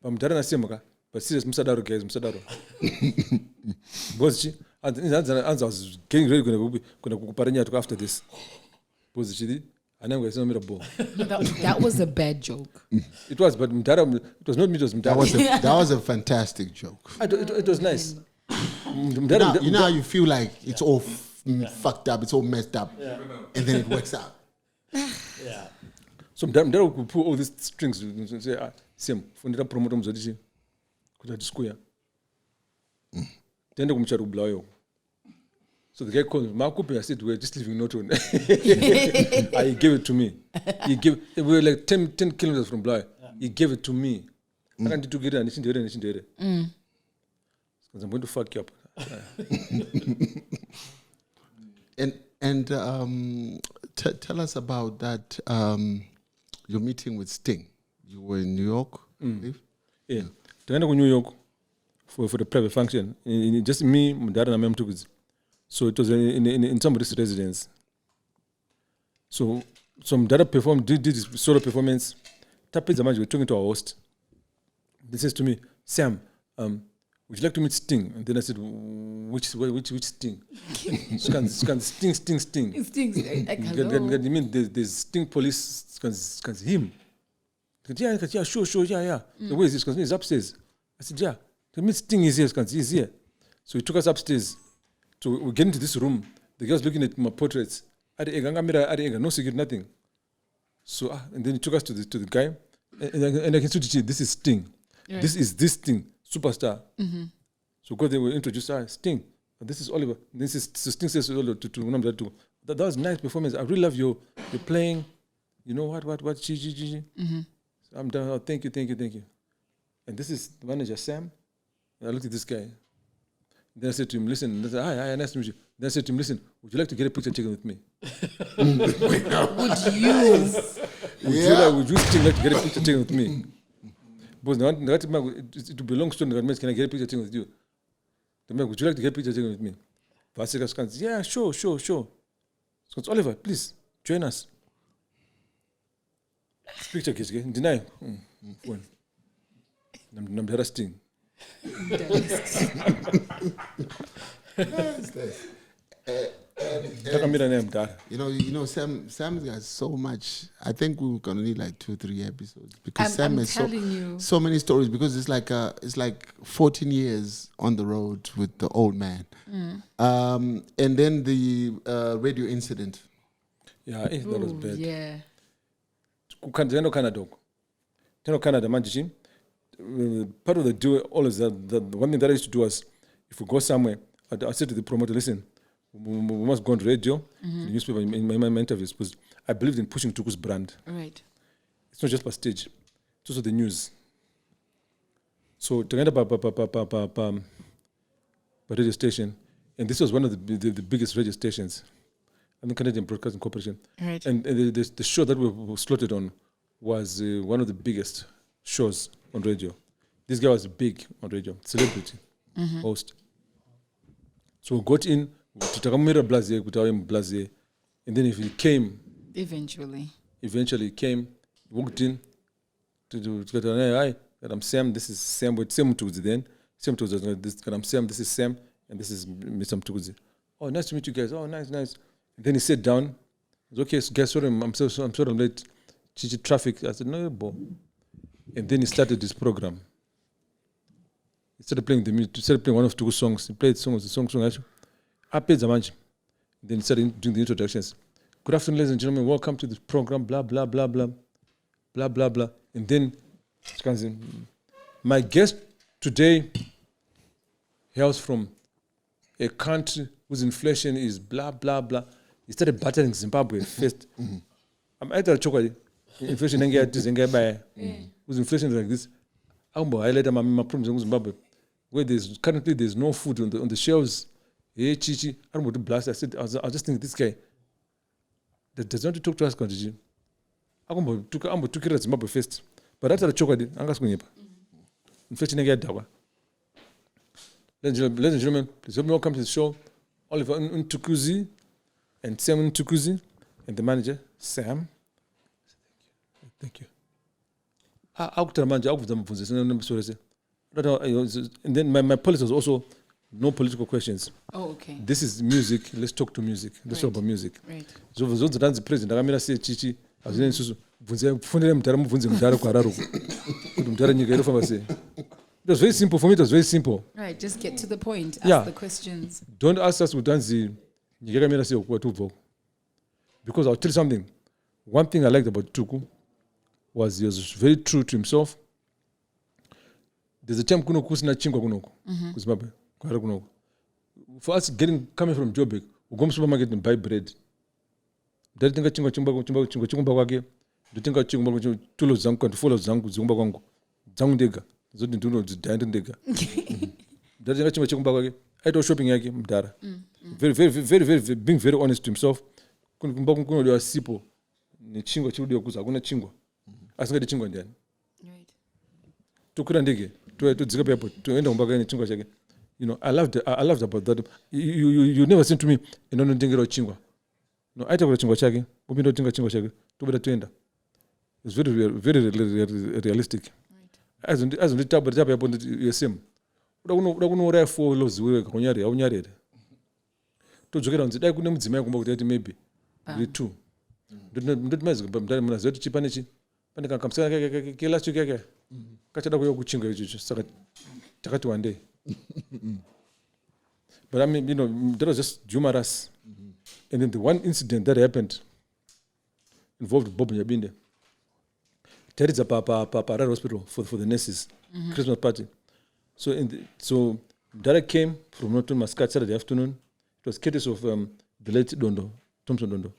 I'm Darana Simaka, but serious Musadaro guys, Musadaro. Was she? And I was getting ready going to Parania after this. Was she? And then we saw me a ball. That was a bad joke. It was, but it was not me, it was That was a fantastic joke. It was nice. You know how you feel like it's all fucked up, it's all messed up, and then it works out. Yeah. So Mdara would pull all these strings and say, same, fundira promoter mzodishi, kuta diskuya. Tende kumcharu blayo. So the guy called me, Makupi, I said, we're just leaving Norton. He gave it to me. We were like 10 kilometers from Blair. He gave it to me. I can't do it, and it's because I'm going to fuck you up. And tell us about that, your meeting with Sting. You were in New York, I believe? Yeah. I went to New York for the private function. Just me, my dad, and Miriam Mtukudzi. So it was in somebody's residence. So some data did this solo performance. Tapet Zamaj, we're talking to our host. He says to me, Sam, would you like to meet Sting? And then I said, which Sting? Sting. It stings. Like, hello. You mean there's Sting police? Him? Yeah, sure, yeah. So where is this? He's upstairs. I said, yeah. The meet Sting is here. He's here. So he took us upstairs. So we get into this room. The girl's looking at my portraits. No secret, nothing. So and then he took us to the guy, and I can see this is Sting. Right. This Sting, superstar. Mm-hmm. So go there, we introduced Sting. And this is Oliver. This is so Sting says to Oliver to that was nice performance. I really love your playing. You know what? Mm-hmm. So I'm done. Oh, thank you. And this is the manager Sam. And I looked at this guy. Then I said to him, listen. I said, hi, nice to meet you. Then I said to him, listen, would you like to get a picture taken with me? Would you? Would you still like to get a picture taken with me? Because it belongs to the can I get a picture taken with you? Would you like to get a picture taken with me? Vasika scans, yeah, sure. So Oliver, please join us. Picture case, deny. One. I'm Sting. You know, Sam's got so much. I think we're gonna need like 2-3 episodes because Sam has so many stories. Because it's like 14 years on the road with the old man, and then the radio incident. Yeah, that was bad. Yeah. Canada, part of the deal, always the one thing that I used to do was, if we go somewhere, I said to the promoter, listen, we must go on radio, in the newspaper, in my interviews, because I believed in pushing Tuku's brand. Right. It's not just per stage, it's also the news. So, to end up a radio station, and this was one of the biggest radio stations, the Canadian Broadcasting Corporation. Right. And the show that we were slotted on was one of the biggest shows on radio. This guy was big on radio, celebrity host. So we got in, and then if he came, eventually he came, walked in to get on. Hi, I'm Sam. This is Sam with Sam Mtukudzi. Then Sam Mtukudzi. I'm Sam. This is Sam, and this is Mr. Mtukudzi. Oh, nice to meet you guys. Oh, nice. And then he sat down. He said, okay, guys, sorry, I'm sorry, I'm late. Traffic. I said, no, bo. And then he started this program. He started playing the music. He started playing one of Tuku's songs. He played the song. I played the bunch. Then he started doing the introductions. Good afternoon, ladies and gentlemen. Welcome to the program. Blah blah blah blah, blah blah blah. And then, my guest today hails from a country whose inflation is blah blah blah. He started battering Zimbabwe first. I'm at chocolate. Inflation whose inflation is like this. I'm highlighting my problems in Zimbabwe, where currently there's no food on the shelves. Hey, Chichi, I don't want to blast. I said, I was just thinking, this guy that does not talk to us, Chichi. I'm going to take Zimbabwe first. But after the chocolate, I'm going to inflation again. Ladies and gentlemen, please welcome to the show, Oliver Mtukudzi and Sam Mtukudzi, and the manager, Sam. Thank you. And then my policy was also no political questions. Oh, okay. This is music. Let's talk to music. Let's talk about music. Right. So the president, I'm going to say Chichi. It was very simple for me. It was very simple. Right. Just get to the point. Ask the questions. Don't ask us to dance. Because I'll tell you something. One thing I liked about Tuku was he was very true to himself. There's a time kusina chingwa kunoko. Kuzimbabwe. For us coming from Joburg, we go to the supermarket and buy bread. Don't think chingwa kwake. Don't think chingwa tulo zangu and follow zangu zingumba kwangu. Zangu ndega. Zodi nduno zidanda ndega. Don't think chingwa kwake. I do shopping yake mdara. Very being very honest to himself. Kuno ndio sipo. Ni chingwa chirudi okuza hakuna chingwa. Asingade chingwa ndiani. Right. Tukura ndege. Tudzika papo. Tuenda kumbaka ni chingwa chake. You know, I loved about that. You never said to me, ndengero chingwa. No, I take chingwa chake. Upindo tinga chingwa chake. Tubeda tuenda. It's very realistic. Right. As on the top yapo the same. uda kunouraya 4 loziwe kaunyarira aunyarira todzokera kunzi dai kune mudzimai kumba kuti maybe uri 2 ndoti maiziva munaziva kuti chi pane kamusikana kelast week yake kachada kuuya kuchinga ichocho saka takati one day. But I mean, that was just humorous. And then the one incident that happened involved Bob Nyabinde. Terry's a Harare hospital for the nurses, Christmas party. So Dara came from Norton Muscat Saturday afternoon. It was courtesy of the late Thompson Dondo,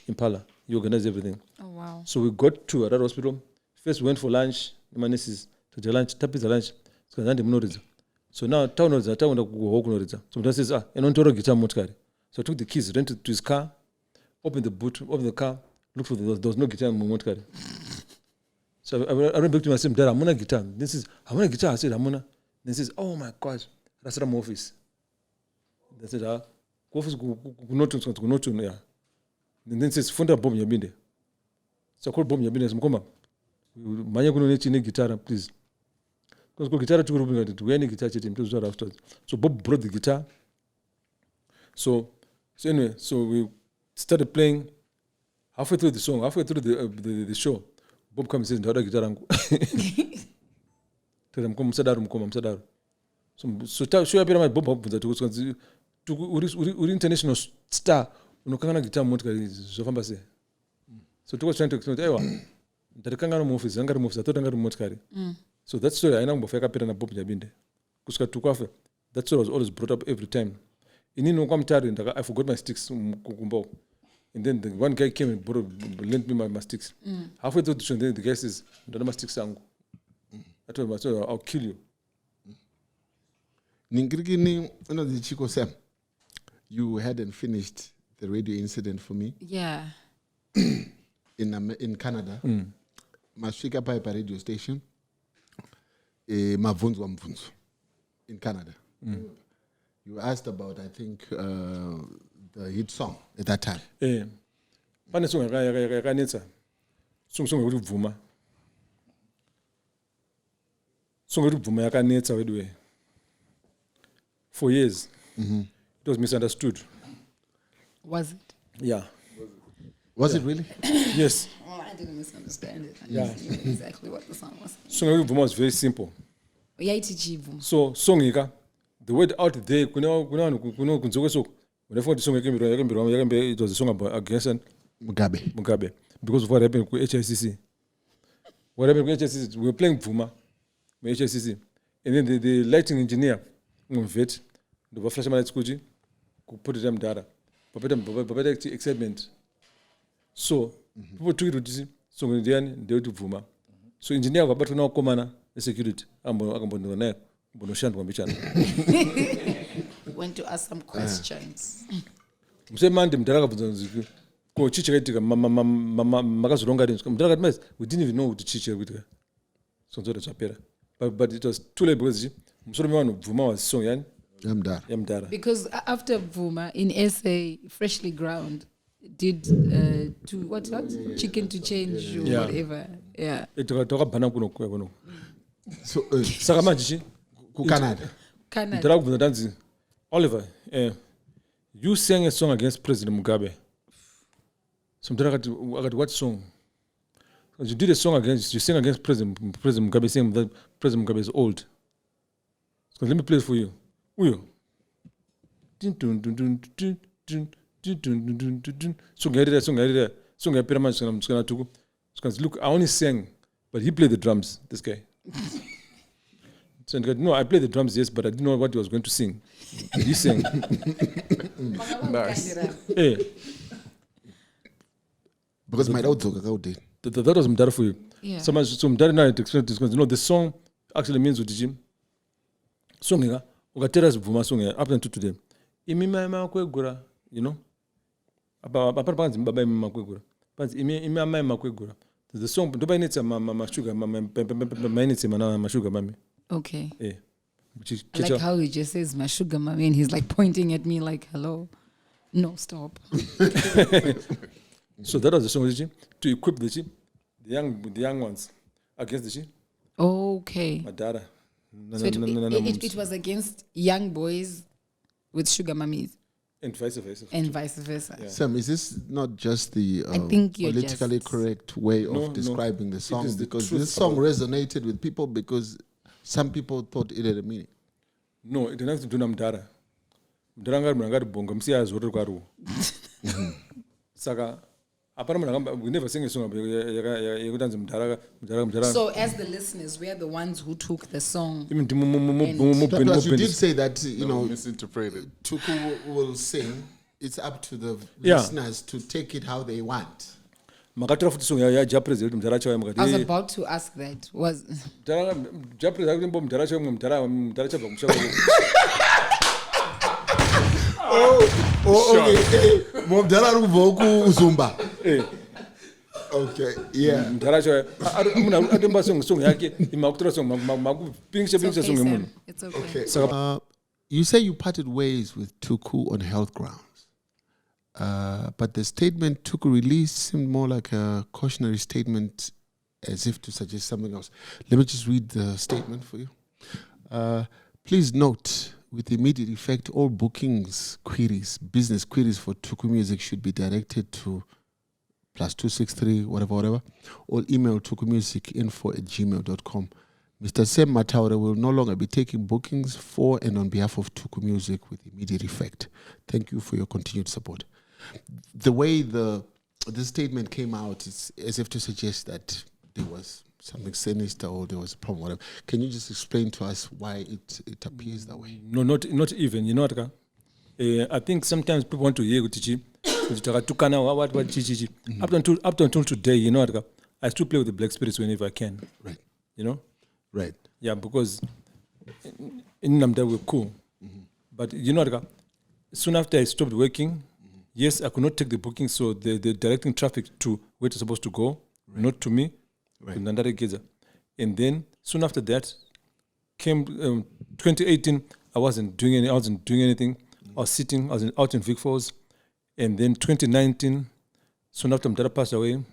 Impala. He organized everything. Oh, wow. So we got to Harare hospital. First we went for lunch. My nurses took the lunch, tapped the lunch. So now town was go home. So he says, and on to guitar motkari. So I took the keys, rented to his car, opened the boot of the car, looked for there was no guitar in motkari. So I went back to myself, Dad, I'm on a guitar. This is I'm on a guitar. I said, I'm on a. Then he says, oh my gosh, that's my office. They said, office go not yeah. And then says, Funda Bob Nyabinde. So I called Bob Nyabinde and said, come manya kuno nechine guitar, please. Because the guitar to any guitar afterwards. So Bob brought the guitar. So anyway, so we started playing. Halfway through the song, halfway through the show, Bob comes and says, "Ndauda guitar yangu." Tell him come msadaru. So show up my Bob to uri international star unokangana guitar motikari zofamba sei. So was trying to explain, "Ewa, ndarekanga no office, ngari office, atotanga motikari." So that story, I know na Bob Nyabinde. Kusika tukwafe. That story was always brought up every time. I forgot my sticks. And then the one guy came and lent me my sticks. Halfway through the show, the guy says, "Don't my sticks." I told him, "I'll kill you." Ningirigini, the Chico Sam, you hadn't finished the radio incident for me. Yeah. In Canada, Mashika Pipe radio station. Mavunzo Mvunzo in Canada. You asked about, I think, the hit song at that time. Pane song yakanetsa. Song yekuti bvuma. Song yekuti bvuma yakanetsa wedwe. For years. It was misunderstood. Was it? Yeah. Was it really? Yes. Well, I didn't misunderstand it. I just knew exactly what the song was. Song yekuti bvuma was very simple. So song ika, the word out there, kunzoko so. When I found the song, it was a song about against Mugabe. Because of what happened with HICC. What happened with HICC, we were playing Vuma with HICC. And then the lighting engineer, vet, the flash light squidgy, could put it on data. But excitement. So, people took it to this, so in the end, they went to Vuma. So, engineer, but now commander, the security, I'm going to went to ask some questions. Mse mande mdalaka buzanziki ko chichira itika makazoronga rinzwa mdalaka mas we didn't even know kuti chichira kuitika sonzora chapera but it was too late because musoro mwana Vuma was song yani yamdara because after Vuma in SA freshly ground did to what chicken to change or whatever it toka bana kuno so saka manje ku Canada mdalaka buzanziki Oliver, you sang a song against President Mugabe. So what song? You did a song you sang against President Mugabe, saying that President Mugabe is old. So let me play it for you. Uyo. Song Tuku. Look, I only sang, but he played the drums, this guy. So no, I played the drums, yes, but I didn't know what he was going to sing. He sang. Nice. Because my dad did. That was Mdara for you. Yeah. So Mdara now to explain this. The song actually means what did song nga ukatera Vuma song up until today. Imima makwegura, Apart from baba makwegura. But imima makwegura. The song do by needs my sugar, my needs my sugar mommy. Okay. Yeah. I like how he just says my sugar mommy and he's like pointing at me like hello. No, stop. So that was the song to equip the young ones against the Okay. Madara. No, So it was against young boys with sugar mummies and vice versa. and vice versa. Sam, is this not just the I think you're politically just- correct way No, of describing the song? is the Because truth this song about- resonated with people because some people thought it had a meaning. No, it has to do namdara. Mdara ngari munhu angati bonga musiyazi wotori kwaruwo. Saka apana munhu akamba we never sing a song yekutanzi mdara. So as the listeners, we are the ones who took the song. Even Plus, you did say that, Misinterpreted. Tuku will sing. It's up to the Yeah. listeners to take it how they want. makatora futi song yajapreza kuti mdara chauya I was mukati about to ask that. Was japreza kuti mbo mdara chauya mdara chabva kushaka. Okay. Mobdala Ruvoku Zumba. Okay, yeah. Mdara chauya munhu atomba song yake imakutora song makupingisha it's okay, song yemunhu. Sam. It's okay. Okay. You say you parted ways with Tuku on health grounds. But the statement Tuku released seemed more like a cautionary statement as if to suggest something else. Let me just read the statement for you. Please note, with immediate effect, all bookings queries, business queries for Tuku Music should be directed to +263 whatever, or email tukumusicinfo@gmail.com. Mr. Sam Mataure will no longer be taking bookings for and on behalf of Tuku Music with immediate effect. Thank you for your continued support. The way the statement came out is as if to suggest that there was something sinister or there was a problem, whatever. Can you just explain to us why it appears that way? No, not even. You know what? I think sometimes people want to hear kuti takatukana what chichi. Up until today, you know what? I still play with the black spirits whenever I can. Right. You know? Right. Yeah, because in Namda we're cool. But you know what? Soon after I stopped working, yes, I could not take the booking, so they're directing traffic to where it's supposed to go, not to me. Right. And then soon after that came 2018. I wasn't doing anything. I was sitting. I was out in Vic Falls. And then 2019, soon after Mdara passed away,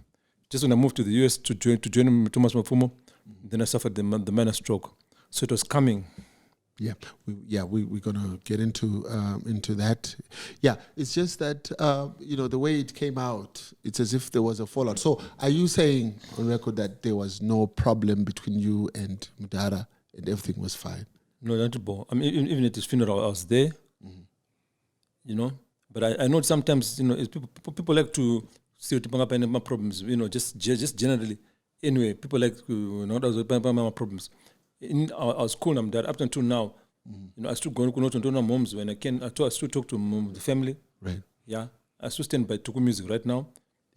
just when I moved to the US to join Thomas Mafumo, then I suffered the minor stroke. So it was coming. Yeah, we're gonna get into that. Yeah, it's just that the way it came out, it's as if there was a fallout. So, are you saying on record that there was no problem between you and Mdara and everything was fine? No, not at all. I mean, even at his funeral, I was there. You know, but I know sometimes it's people like to see my problems. You know, just generally. Anyway, people like to my problems. I was cool. I'm that up until now. I still go to moms when I can. I still talk to the family. Right. Yeah, I still stand by Tuku Music right now,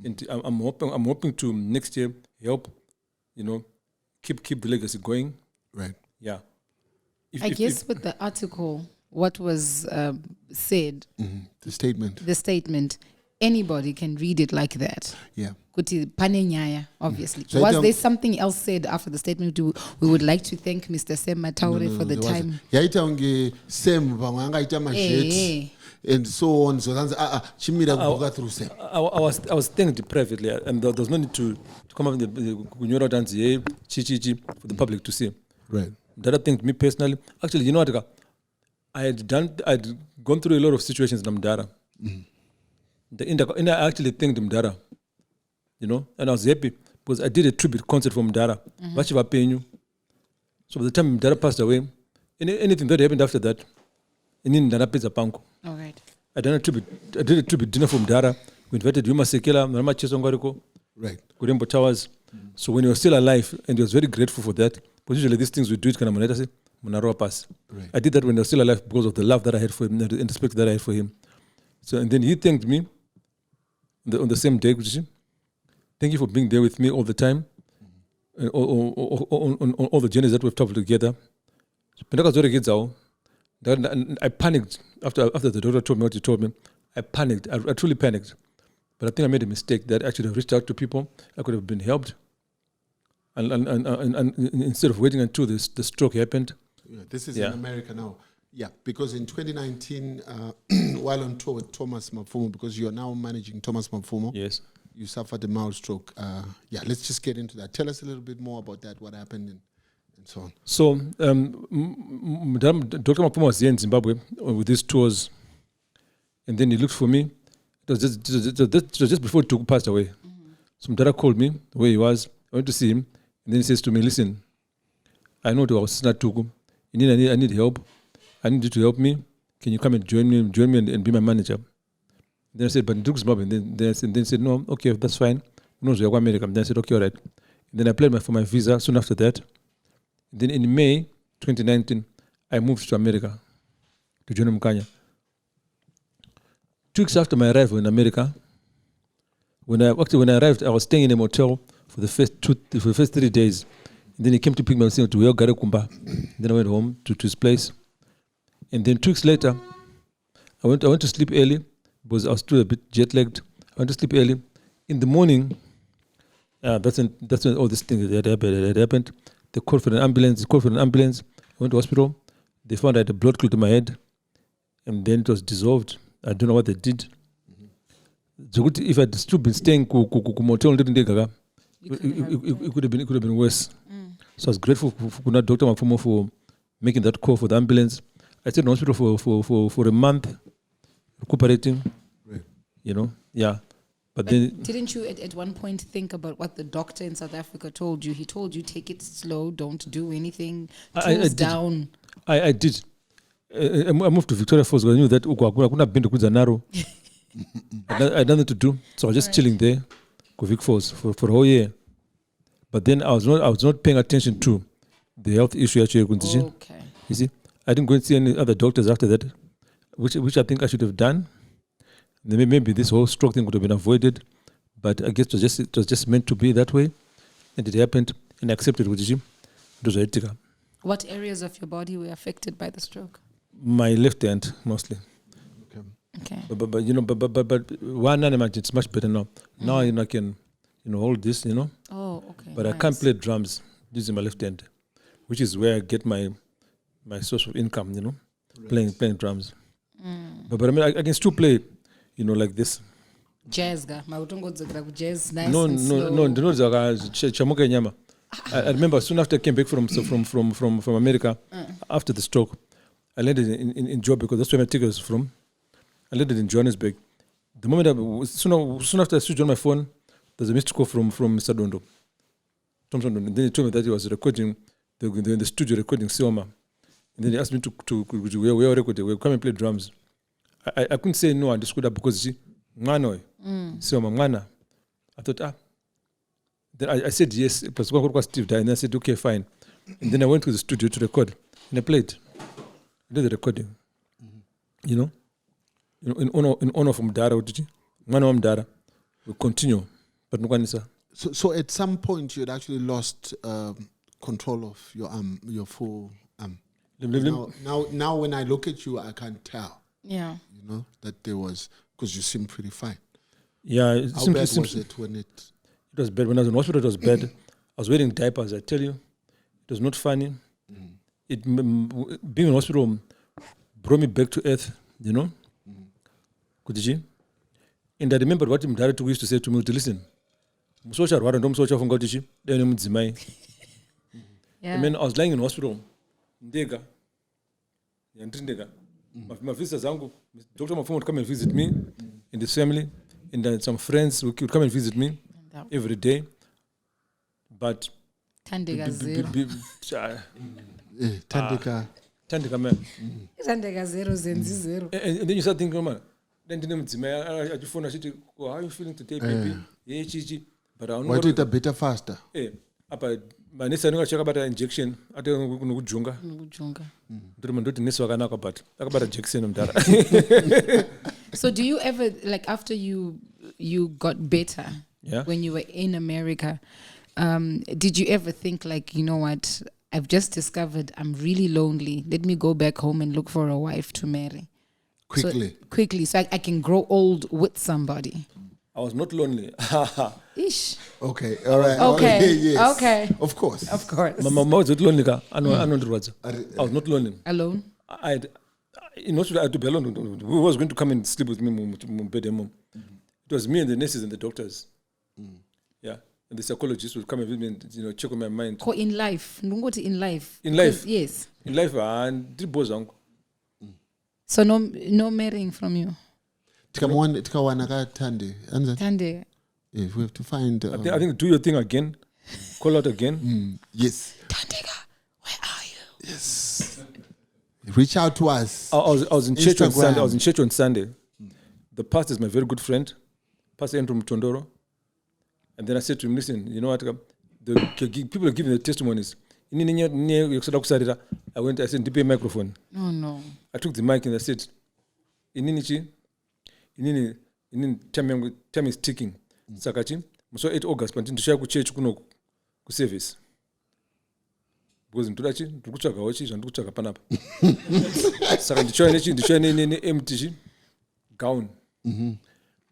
and I'm hoping to next year help. Keep the legacy going. Right. Yeah. I guess with the article, what was said, the statement, anybody can read it like that. Yeah. Kuti pane nyaya, obviously. So was there something else said after the statement? We would like to thank Mr. Sam Mataure for the time. Yaita unge Sam vangaita masheti and so on. So that's chimira kuboka through Sam. I was thanked privately, and there was no need to come up with the kunyora dance chi for the public to see. Right. That thanked me personally. Actually, you know what? I'd gone through a lot of situations in Mdara. And I actually thanked Mdara. And I was happy because I did a tribute concert for Mdara. So by the time Mdara passed away, anything that happened after that, All right. I did a tribute dinner for Mdara. We invited Yuma Sekela, Mama Chesongariko, Right. Kurembo Towers. So when he was still alive, and he was very grateful for that, because usually these things we do it kind of pass. Right. I did that when he was still alive because of the love that I had for him and the respect that I had for him. So and then he thanked me on the same day. Thank you for being there with me all the time, on all the journeys that we've traveled together. I panicked after the doctor told me what he told me. I panicked. I truly panicked. But I think I made a mistake that I should have reached out to people. I could have been helped. And instead of waiting until the stroke happened. Yeah, this is in America now. Yeah, because in 2019, while on tour with Thomas Mafumo, because you are now managing Thomas Mafumo. Yes. You suffered a mild stroke. Let's just get into that. Tell us a little bit more about that, what happened and so on. So, Dr. Makeba was here in Zimbabwe with these tours, and then he looked for me. It was just before Tuku passed away. So Mdara called me where he was. I went to see him, and then he says to me, "Listen, I know I was not Tuku. I need help. I need you to help me. Can you come and join me and be my manager?" Then I said, "But in Tuku's Zimbabwe." And then he said, "No, okay, that's fine. No, so America." Then I said, "Okay, all right." And then I applied for my visa soon after that. Then in May 2019, I moved to America to join Mkanya. 2 weeks after my arrival in America, when I arrived, I was staying in a motel for the first 3 days. And then he came to pick me up to Weo Garekumba. Then I went home to his place. And then 2 weeks later, I went to sleep early because I was still a bit jet lagged. I went to sleep early. In the morning, that's when all these things had happened. They called for an ambulance. I went to hospital. They found I had a blood clot in my head. And then it was dissolved. I don't know what they did. If I'd still been staying in motel, it could have been worse. So I was grateful for Dr. Makeba for making that call for the ambulance. I stayed in hospital for a month, recuperating. Right. You know, yeah. But then, didn't you at one point think about what the doctor in South Africa told you? He told you take it slow, don't do anything, tools down. I did. I moved to Victoria Falls because I knew that I couldn't have been to Kuzanaro. I had nothing to do, so I was just chilling there, Vic Falls for a whole year. But then I was not paying attention to the health issue actually. Okay. You see, I didn't go and see any other doctors after that, which I think I should have done. Maybe this whole stroke thing would have been avoided, but I guess it was just meant to be that way, and it happened, and I accepted it. It was etika. What areas of your body were affected by the stroke? My left hand mostly. Okay. But you know, but one element, it's much better now. Now I can hold this, Oh, okay. But I can't play drums using my left hand, which is where I get my source of income, playing drums. But I mean, I can still play, like this. Jazz ga, jazz nice No, and slow. Chamuka nyama. I remember soon after I came back from America, after the stroke, I landed in Joburg because that's where my ticket was from. I landed in Johannesburg. The moment soon after I switched on my phone, there's a missed call from Mr. Dondo. Tom Dondo. And then he told me that he was recording, they were in the studio recording Sioma. And then he asked me to where record, we come and play drums. I couldn't say no and discover because Sioma, Mwana. I thought, Then I said yes, plus Steve died, and I said, okay, fine. And then I went to the studio to record, and I played. I did the recording. In honor of Mdara, Mdara, we continue. But So at some point you had actually lost control of your arm, your full arm. Now when I look at you, I can't tell. Yeah. That there was, because you seem pretty fine. Yeah. How bad was it when it... It was bad. When I was in hospital, it was bad. I was wearing diapers, I tell you. It was not funny. Being in hospital brought me back to earth, Kudiji. And I remember what Mdara used to say to me, to listen. Yeah. I mean, I was lying in hospital. Ndega. My visitors, Dr. Makeba would come and visit me and his family. And then some friends would come and visit me every day. But Tandega zero. Tandega man. Tandega zero, zenzi zero. And then you start thinking, man, then I just phone, I said, how are you feeling today, baby? Yeah, chichi. But I why did it a bit faster? My next I check about an injection. I don't know Junga. So do you ever, like after you got better, when you were in America, did you ever think like, you know what, I've just discovered I'm really lonely. Let me go back home and look for a wife to marry. Quickly, so I can grow old with somebody. I was not lonely. Ish. Okay, all right. Okay, yes. Okay. Of course. My mom was not lonely. I was not lonely. Alone? I had to be alone. Who was going to come and sleep with me? It was me and the nurses and the doctors. Yeah. and the psychologist would come and visit me and, you know, check on my mind. In life. Ndungoti in life. In life? Yes. In life, and So no marrying from you. Tikawana ka Tande. Tande. If we have to find. I think do your thing again. Call out again. Yes. Tandega, where are you? Yes. Reach out to us. I was in church on Instagram. Sunday. I was in church on Sunday. The pastor is my very good friend, Pastor Andrew Mtondoro. And then I said to him, listen, you know what? People are giving their testimonies. I went, I said, "Dip a microphone." Oh no. I took the mic and I said, time is ticking. Sakachi, so 8 August, but into share church kuno ku service. Because into that, to kuchaka wachi and kuchaka panapa. Saka the empty gown.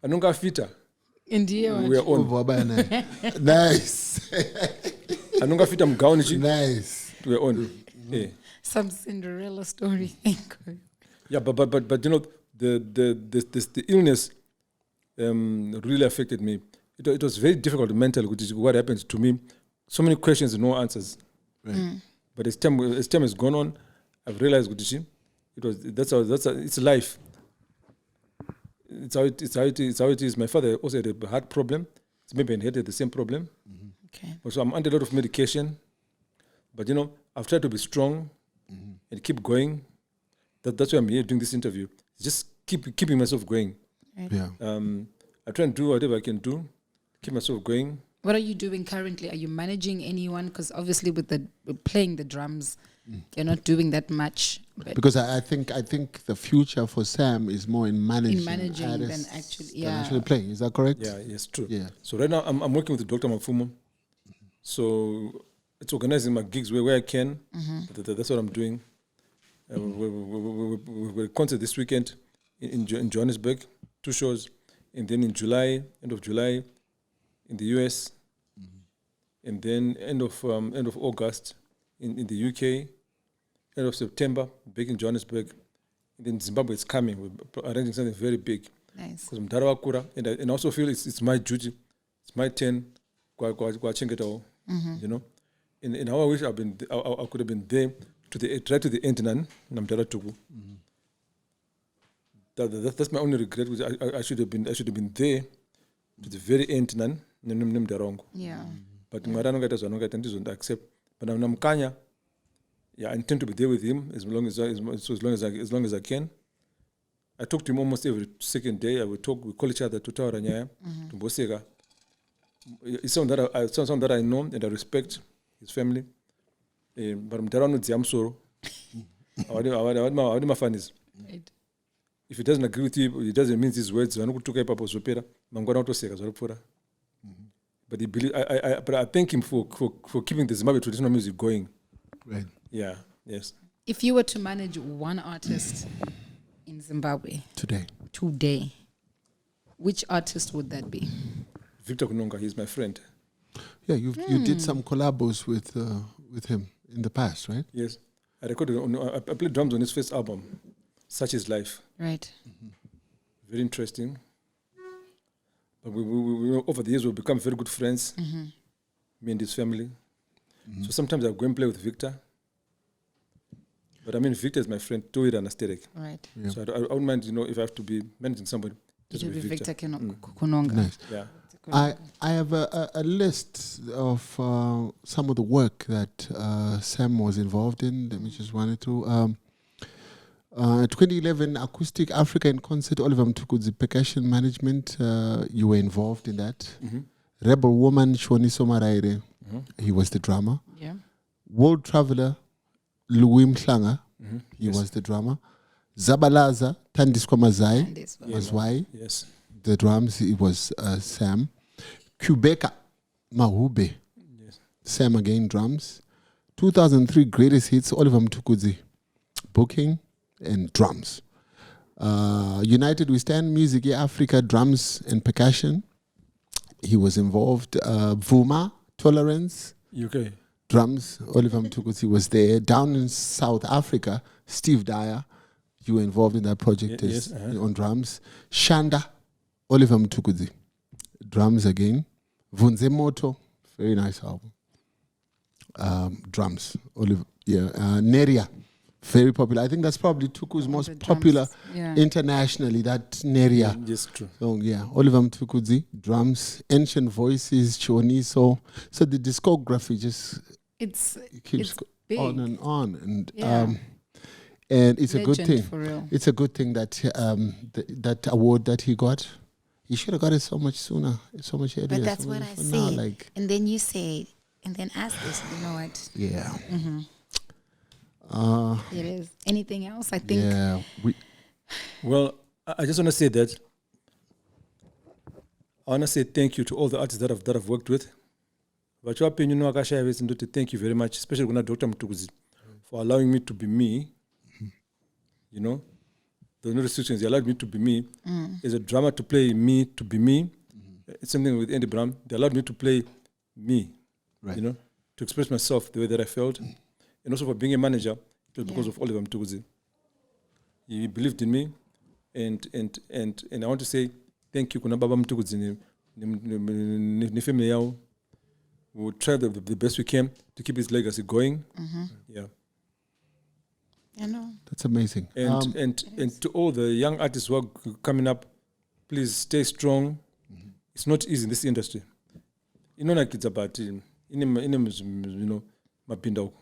Anunga fita. India. We are on. Nice. Anunga fita gown. Nice. We are on. Yeah. Some Cinderella story. Thank you. Yeah, but you know the illness really affected me. It was very difficult mentally, which is what happened to me. So many questions and no answers. Right. But as time has gone on, I've realized it's life. It's how it is. My father also had a heart problem. So maybe inherited the same problem. Okay. So I'm under a lot of medication. But you know, I've tried to be strong and keep going. That's why I'm here doing this interview. Just keeping myself going. Right. Yeah. I try and do whatever I can do, keep myself going. What are you doing currently? Are you managing anyone? Because obviously with playing the drums, you're not doing that much. Because I think the future for Sam is more in managing, than actually playing. Is that correct? Yeah, yes, true. Yeah. So right now I'm working with Dr. Mafumo. So it's organizing my gigs where I can. That's what I'm doing. We're concert this weekend in Johannesburg, 2 shows, and then in July, end of July, in the US, and then end of August in the UK, end of September back in Johannesburg, and then Zimbabwe is coming. We're arranging something very big. Nice. Because I'm Tarawakura, and I also feel it's my duty, it's my turn. You know, and how I wish I could have been there right to the end. Tuku. That's my only regret. Which I should have been there to the very end. Yeah. But I don't accept. But I'm Kanya. Yeah, I intend to be there with him as long as I can. I talk to him almost every second day. We call each other to Tauranya, to Bosega. It's someone that I know and I respect his family. But I'm Tarano Ziamsoro. I my fun is. If he doesn't agree with you, he doesn't mean his words. But he but I thank him for keeping the Zimbabwe traditional music going. Right. Yeah. Yes. If you were to manage one artist in Zimbabwe today, which artist would that be? Victor Kunonga, he's my friend. Yeah, you did some collabos with him in the past, right? Yes. I played drums on his first album, Such is Life. Right. Very interesting. But we over the years we've become very good friends, me and his family. So sometimes I go and play with Victor. But I mean, Victor is my friend, do it anesthetic. Right. Yeah. So I wouldn't mind, if I have to be managing somebody. It would be Victor Kunonga. Nice. Yeah. I have a list of some of the work that Sam was involved in. Let me just run it through. 2011 Acoustic Africa in Concert, Oliver Mtukudzi Percussion Management. You were involved in that. Rebel Woman, Shoni Somaraire. He was the drummer. Yeah. World Traveler, Louis Mhlanga. He was the drummer. Zabalaza, Tandiswa Mazai was why. Yes. The drums, it was Sam. Kubeka Mahube. Yes. Sam again, drums. 2003 Greatest Hits, Oliver Mtukudzi. Booking and drums. United We Stand, Music Africa, drums and percussion. He was involved. Vuma, Tolerance. UK. Drums, Oliver Mtukudzi was there. Down in South Africa, Steve Dyer. You were involved in that project on drums. Shanda, Oliver Mtukudzi. Drums again. Vunze Moto, Very nice album. Drums. Oliver, Neria. Very popular. I think that's probably Tuku's most the drums, popular yeah. internationally, that Neria. Yes, true. So yeah, Oliver Mtukudzi, drums, Ancient Voices, Chioniso. So the discography just It's keeps big. on and on. And Yeah. and it's a good Legend, thing. for real. It's a good thing that that award that he got, he should have got it so much sooner, so much earlier. But that's so what much I for said. now, like, And then you said, and then ask this, you know what? yeah. It is. Anything else? I think. Yeah. Well, I just want to say that. I want to say thank you to all the artists that I've worked with. But your opinion, to thank you very much, especially when Dr. Mtukudzi, for allowing me to be me. You know, there are no restrictions. They allowed me to be me. As a drummer, to play me, to be me. It's something with Andy Brown. They allowed me to play me. Right. You know, to express myself the way that I felt. And also for being a manager, it was because of Oliver Mtukudzi. He believed in me, and I want to say thank you, Kuna Baba Mtukudzi, ni family yao. We will try the best we can to keep his legacy going. Yeah. I know. That's amazing. And to all the young artists who are coming up, please stay strong. It's not easy in this industry. You know, like it's about mapinda.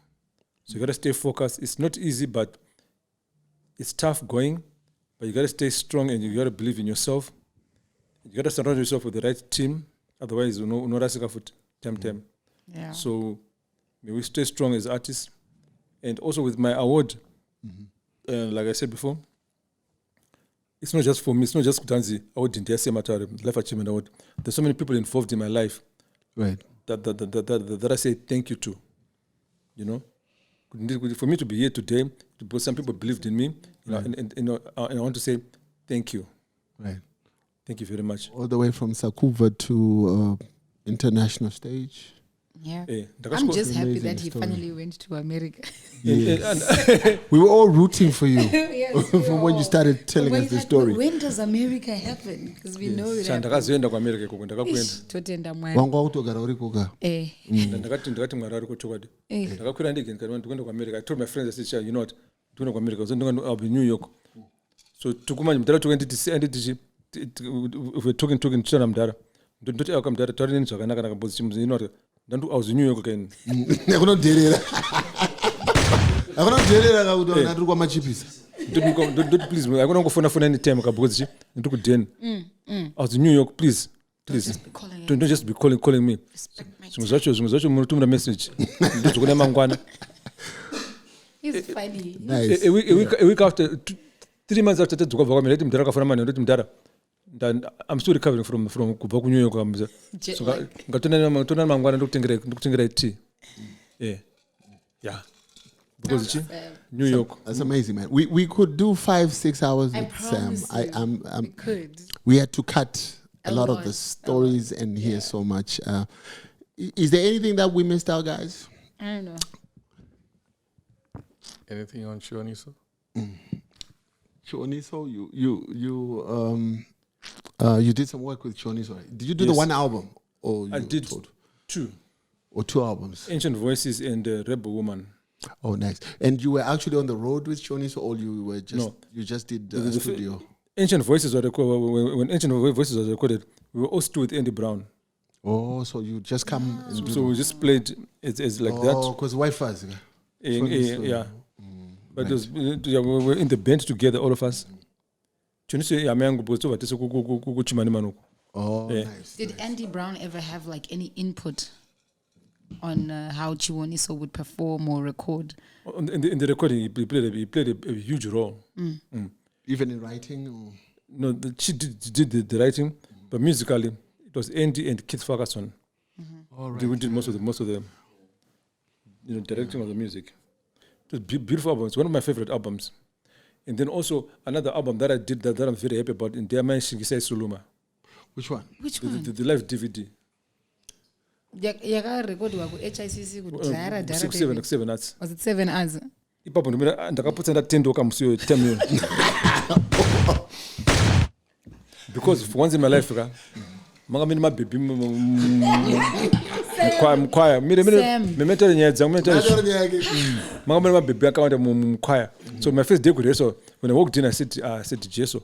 So you gotta stay focused. It's not easy, but it's tough going. But you gotta stay strong and you gotta believe in yourself. You gotta surround yourself with the right team. Otherwise, you know, time. Yeah. So may we stay strong as artists. And also with my award, like I said before, it's not just for me. It's not just Danzi award in the Mataure Life Achievement Award. There's so many people involved in my life, Right. that I say thank you to. You know, for me to be here today, because some people believed in me, you know, and I want to say thank you. Right. Thank you very much. All the way from Sakuva to international stage. Yeah. Eh, I'm just happy amazing that he story. finally went to America. We were all rooting for you Yes, from when you started telling When us the like, story. When does America happen? Because we know it. ndakazoenda kuamerica ikoko ndakakuenda Ish, totenda mwari. Wanga utogara uri kuga. ndakati mwari ari kuchokwadi ndakakwira ndege ndikati ndikuenda kuamerica. I told my friends, I said, you know what, ndikuenda kuamerica, I'll be in New York. So tukumanya mudhara toke nditi if we're talking tichana mudhara ndoti aka mudhara tauri neni zvakanaka nakambodzi chimuzi, you know what, I was in New York again. Akunodherera. Akunodherera kakuti ndiri kwamachipisa. Don't please, I couldn't go phone anytime because she took Denny. I was in New York, please. Don't just be calling me. Zungzacho mutumira message. Ndizokuna mangwana. He's funny. Nice. A week after, 3 months after that, tukabva kwamira nditi mudhara kafana mani ndoti mudhara. I'm still recovering from kubva ku New York. So ngatona mangwana ndokutengera tea. Yeah. Because New York. That's amazing, man. We could do 5-6 hours I with Sam. promise you, I'm we could. we had to cut a lot of lot, the stories and hear so much. Is there anything that we missed out, guys? I don't know. Anything on Chioniso? Chioniso, you did some work with Chioniso. Did you do the Yes. one album, or I you did told- 2. or 2 albums? Ancient Voices and Rebel Woman. Oh, nice. And you were actually on the road with Chioniso, or you were just No. you just did The studio? Ancient Voices were recorded. When Ancient Voices was recorded, we were all still with Andy Brown. Oh, so you just come and do So we just played as like that. because Wi-Fi. Yeah. But it was, we were in the band together, all of us. Oh, Yeah. nice. Did Andy Brown ever have like any input on how Chioniso would perform or record? In the recording, he played a huge role. Even in writing? Or? No, she did the writing, but musically, it was Andy and Keith Ferguson. All right. They did most of the directing of the music. It was beautiful album. It's one of my favorite albums. And then also another album that I did that I'm very happy about in Diamond Shingisai Suluma. Which one? Which one? The live DVD. Yakarekodiwa ku HICC kudhara dhara. 7 arts. Was it 7 hours? Ipapo ndakaputsa ndatendoka musiyo time. Because for once in my life, manga mini mababy Mkwaya. Sam. Memetore nyaya dzangu, makamuri mabhebhi akawanda mumkwaya. So my first day kureso, when I walked in, I said Jesu.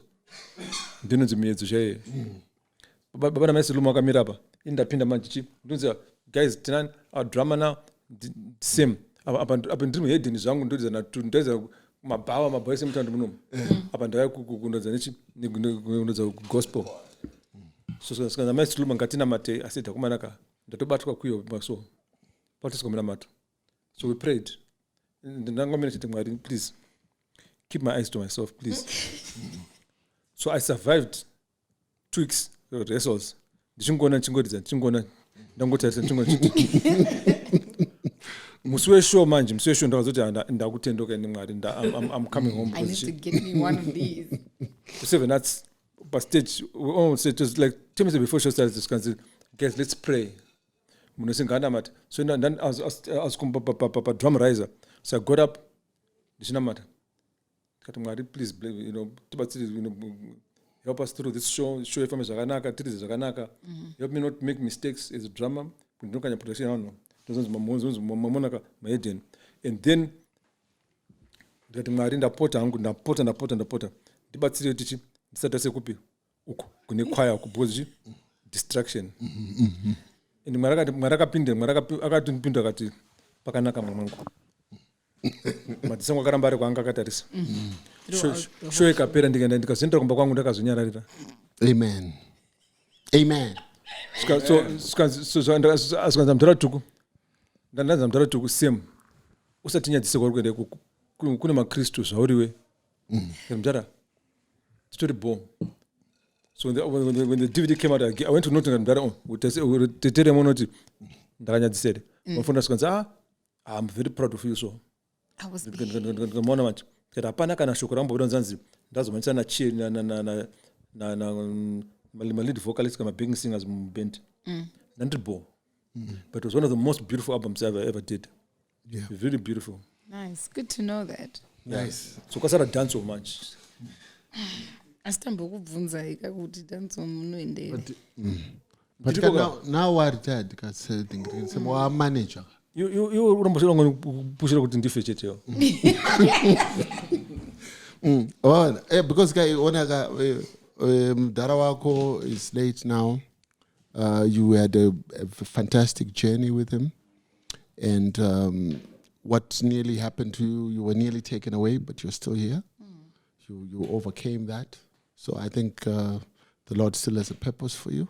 Ndinonzi miyedzo chaiye. Baba namai Luma akamira apa. Indapinda manje ndinonzi guys tinani our drama now same. Apa ndiri muhedheni zvangu ndodzana mabhawa mabhoisi mutando munomu. Apa ndauya kundodza gospel. So saka namai Luma ngatina mate asita kumanaka. Ndatobatwa kuyo maso. Patiskomira mato. So we prayed. Ndangomira chiti Mwari, please keep my eyes to myself, please. So I survived 2 weeks rehearsals. Ndichingona ndangotarisa musi weshow manje ndakazoti ndakutendoka ndiMwari I'm coming home. I need to get me one of these. 7 that's but stage we almost said just like 2 minutes before show started, just guys let's pray. Munosingana mat. So then I was drum riser. So I got up. Ndichinamata. Kati Mwari, please, help us through this show. Show if I'm Zaganaka, Titi Zaganaka. Help me not make mistakes as a drummer. And then that Mwari ndapota. Ndibatsiri tichi ndisatase kupi uko kune choir kubozi distraction. And Mwari akapinda akati pakanaka mwanangu. Matisango akaramba ari kwanga akatarisa. Show ikapera ndikazoenda kumba kwangu ndakazonyararira. Amen. So askanza mtara Tuku. Ndandanza mtara Tuku same. Usatinyadzise kwari kuende kune maKristu zvauriwe. Mtara. Story bomb. So when the DVD came out, I went to note and mtara tetere monoti ndakanyadzisere. Mafunda askanza I'm very proud of you so. I was ngamona manje kuti hapana kana shoko rambobuda nzanzi ndazomanisa na chi na lead vocalist kama backing singers muband nandribo but it was one of the most beautiful albums I ever did. Yeah, very beautiful. Nice, good to know that. Nice. So kwasara dance so much. Asitambo kubvunza ika kuti dance munoendera. But now what retired because some manager. You uramboshira ngoni pushira kuti ndife cheteyo. Because guy onaga mdara wako is late now. You had a fantastic journey with him, and what nearly happened to you, you were nearly taken away, but you're still here. You overcame that. So I think the Lord still has a purpose for you.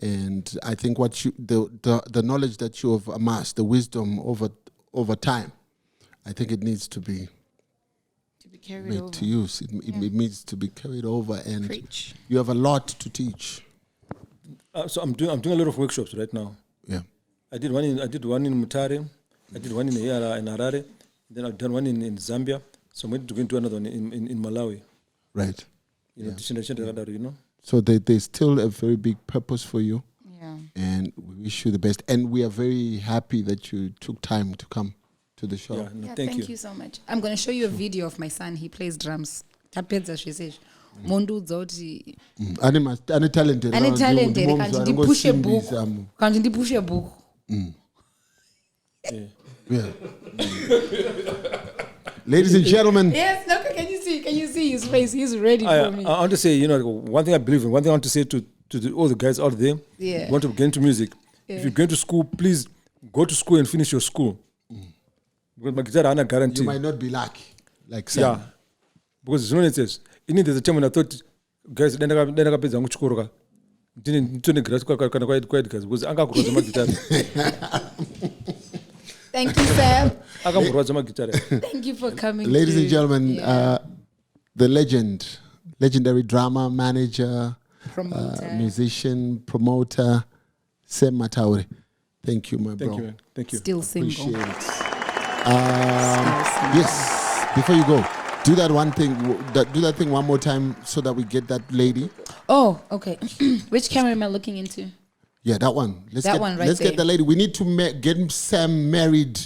And I think what the knowledge that you have amassed, the wisdom over time, I think it needs to be carried made over. to use. It needs to be carried over, and Preach. you have a lot to teach. So I'm doing a lot of workshops right now. Yeah. I did one in Mataure. I did one in Harare. Then I've done one in Zambia. So I'm going to do another one in Malawi. Right. You know. So there's still a very big purpose for you. Yeah. And we wish you the best. And we are very happy that you took time to come to the show. Yeah, no, Yeah, thank you. so much. I'm going to show you a video of my son. He plays drums. Tapedza zvisezvo. Mondudza kuti Ane talented. kanti ndipushe bhuku. Yeah. Ladies and gentlemen. Yes, no, can you see his face? He's ready for me. I want to say, one thing I believe in, one thing I want to say to all the guys out there who want to get into music. If you're going to school, please go to school and finish your school. Because my guitar, I guarantee. You might not be lucky, like Sam. Yeah. Because you know what it says. There's a time when I thought, guys, then I got paid zangu chikoroka. Didn't turn the grass quite guys because anga kuroza my guitar. Thank you, Sam. Anga kuroza my guitar. Thank you for coming. Ladies and gentlemen, the legendary drama manager, Promoter. musician, promoter, Sam Mataure. Thank you, my bro. Thank you, man. Thank you. Still single. Appreciate it. Yes. Before you go, do that one thing. Do that thing one more time so that we get that lady. Oh, okay. Which camera am I looking into? Yeah, that one. Let's Let's get the lady. We need to get Sam married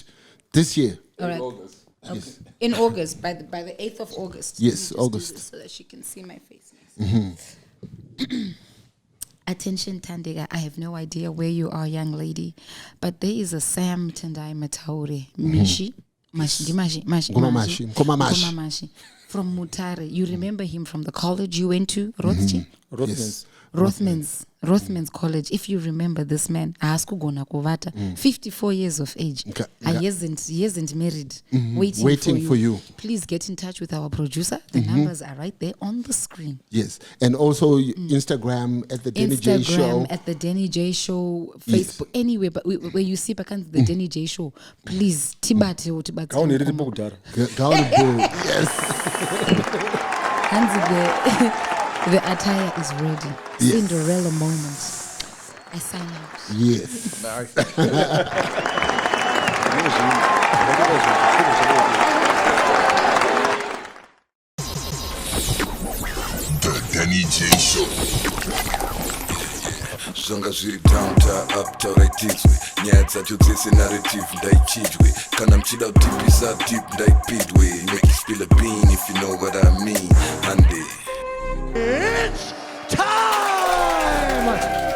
this year. All right. Okay. Yes. In August, by the 8th of August. Yes, Let me just August. do this so that she can see my face. Attention Tandega, I have no idea where you are, young lady, but there is a Sam Tendai Mataure, Mishi, Mashi, from Mutare. You remember him from the college you went to, Rothchi? Rothman's College. If you remember this man, 54 years of age. He isn't married. Waiting for you. Please get in touch with our producer. The numbers are right there on the screen. Yes. And also Instagram at the Denny J Show. At the Denny J Show, Facebook, anywhere, but where you see the Denny J Show, please, Tibate. Yes. The attire is ready. Yes. Cinderella moments. I sign out. Yes. The Denny J Show. Zvanga zviri downtown uptown aitidzwe nyaya dzacho dzese narrative ndaichidwe kana mchida kutipisa deep ndaipidwe make you spill a bean if you know what I mean. Hande It's time!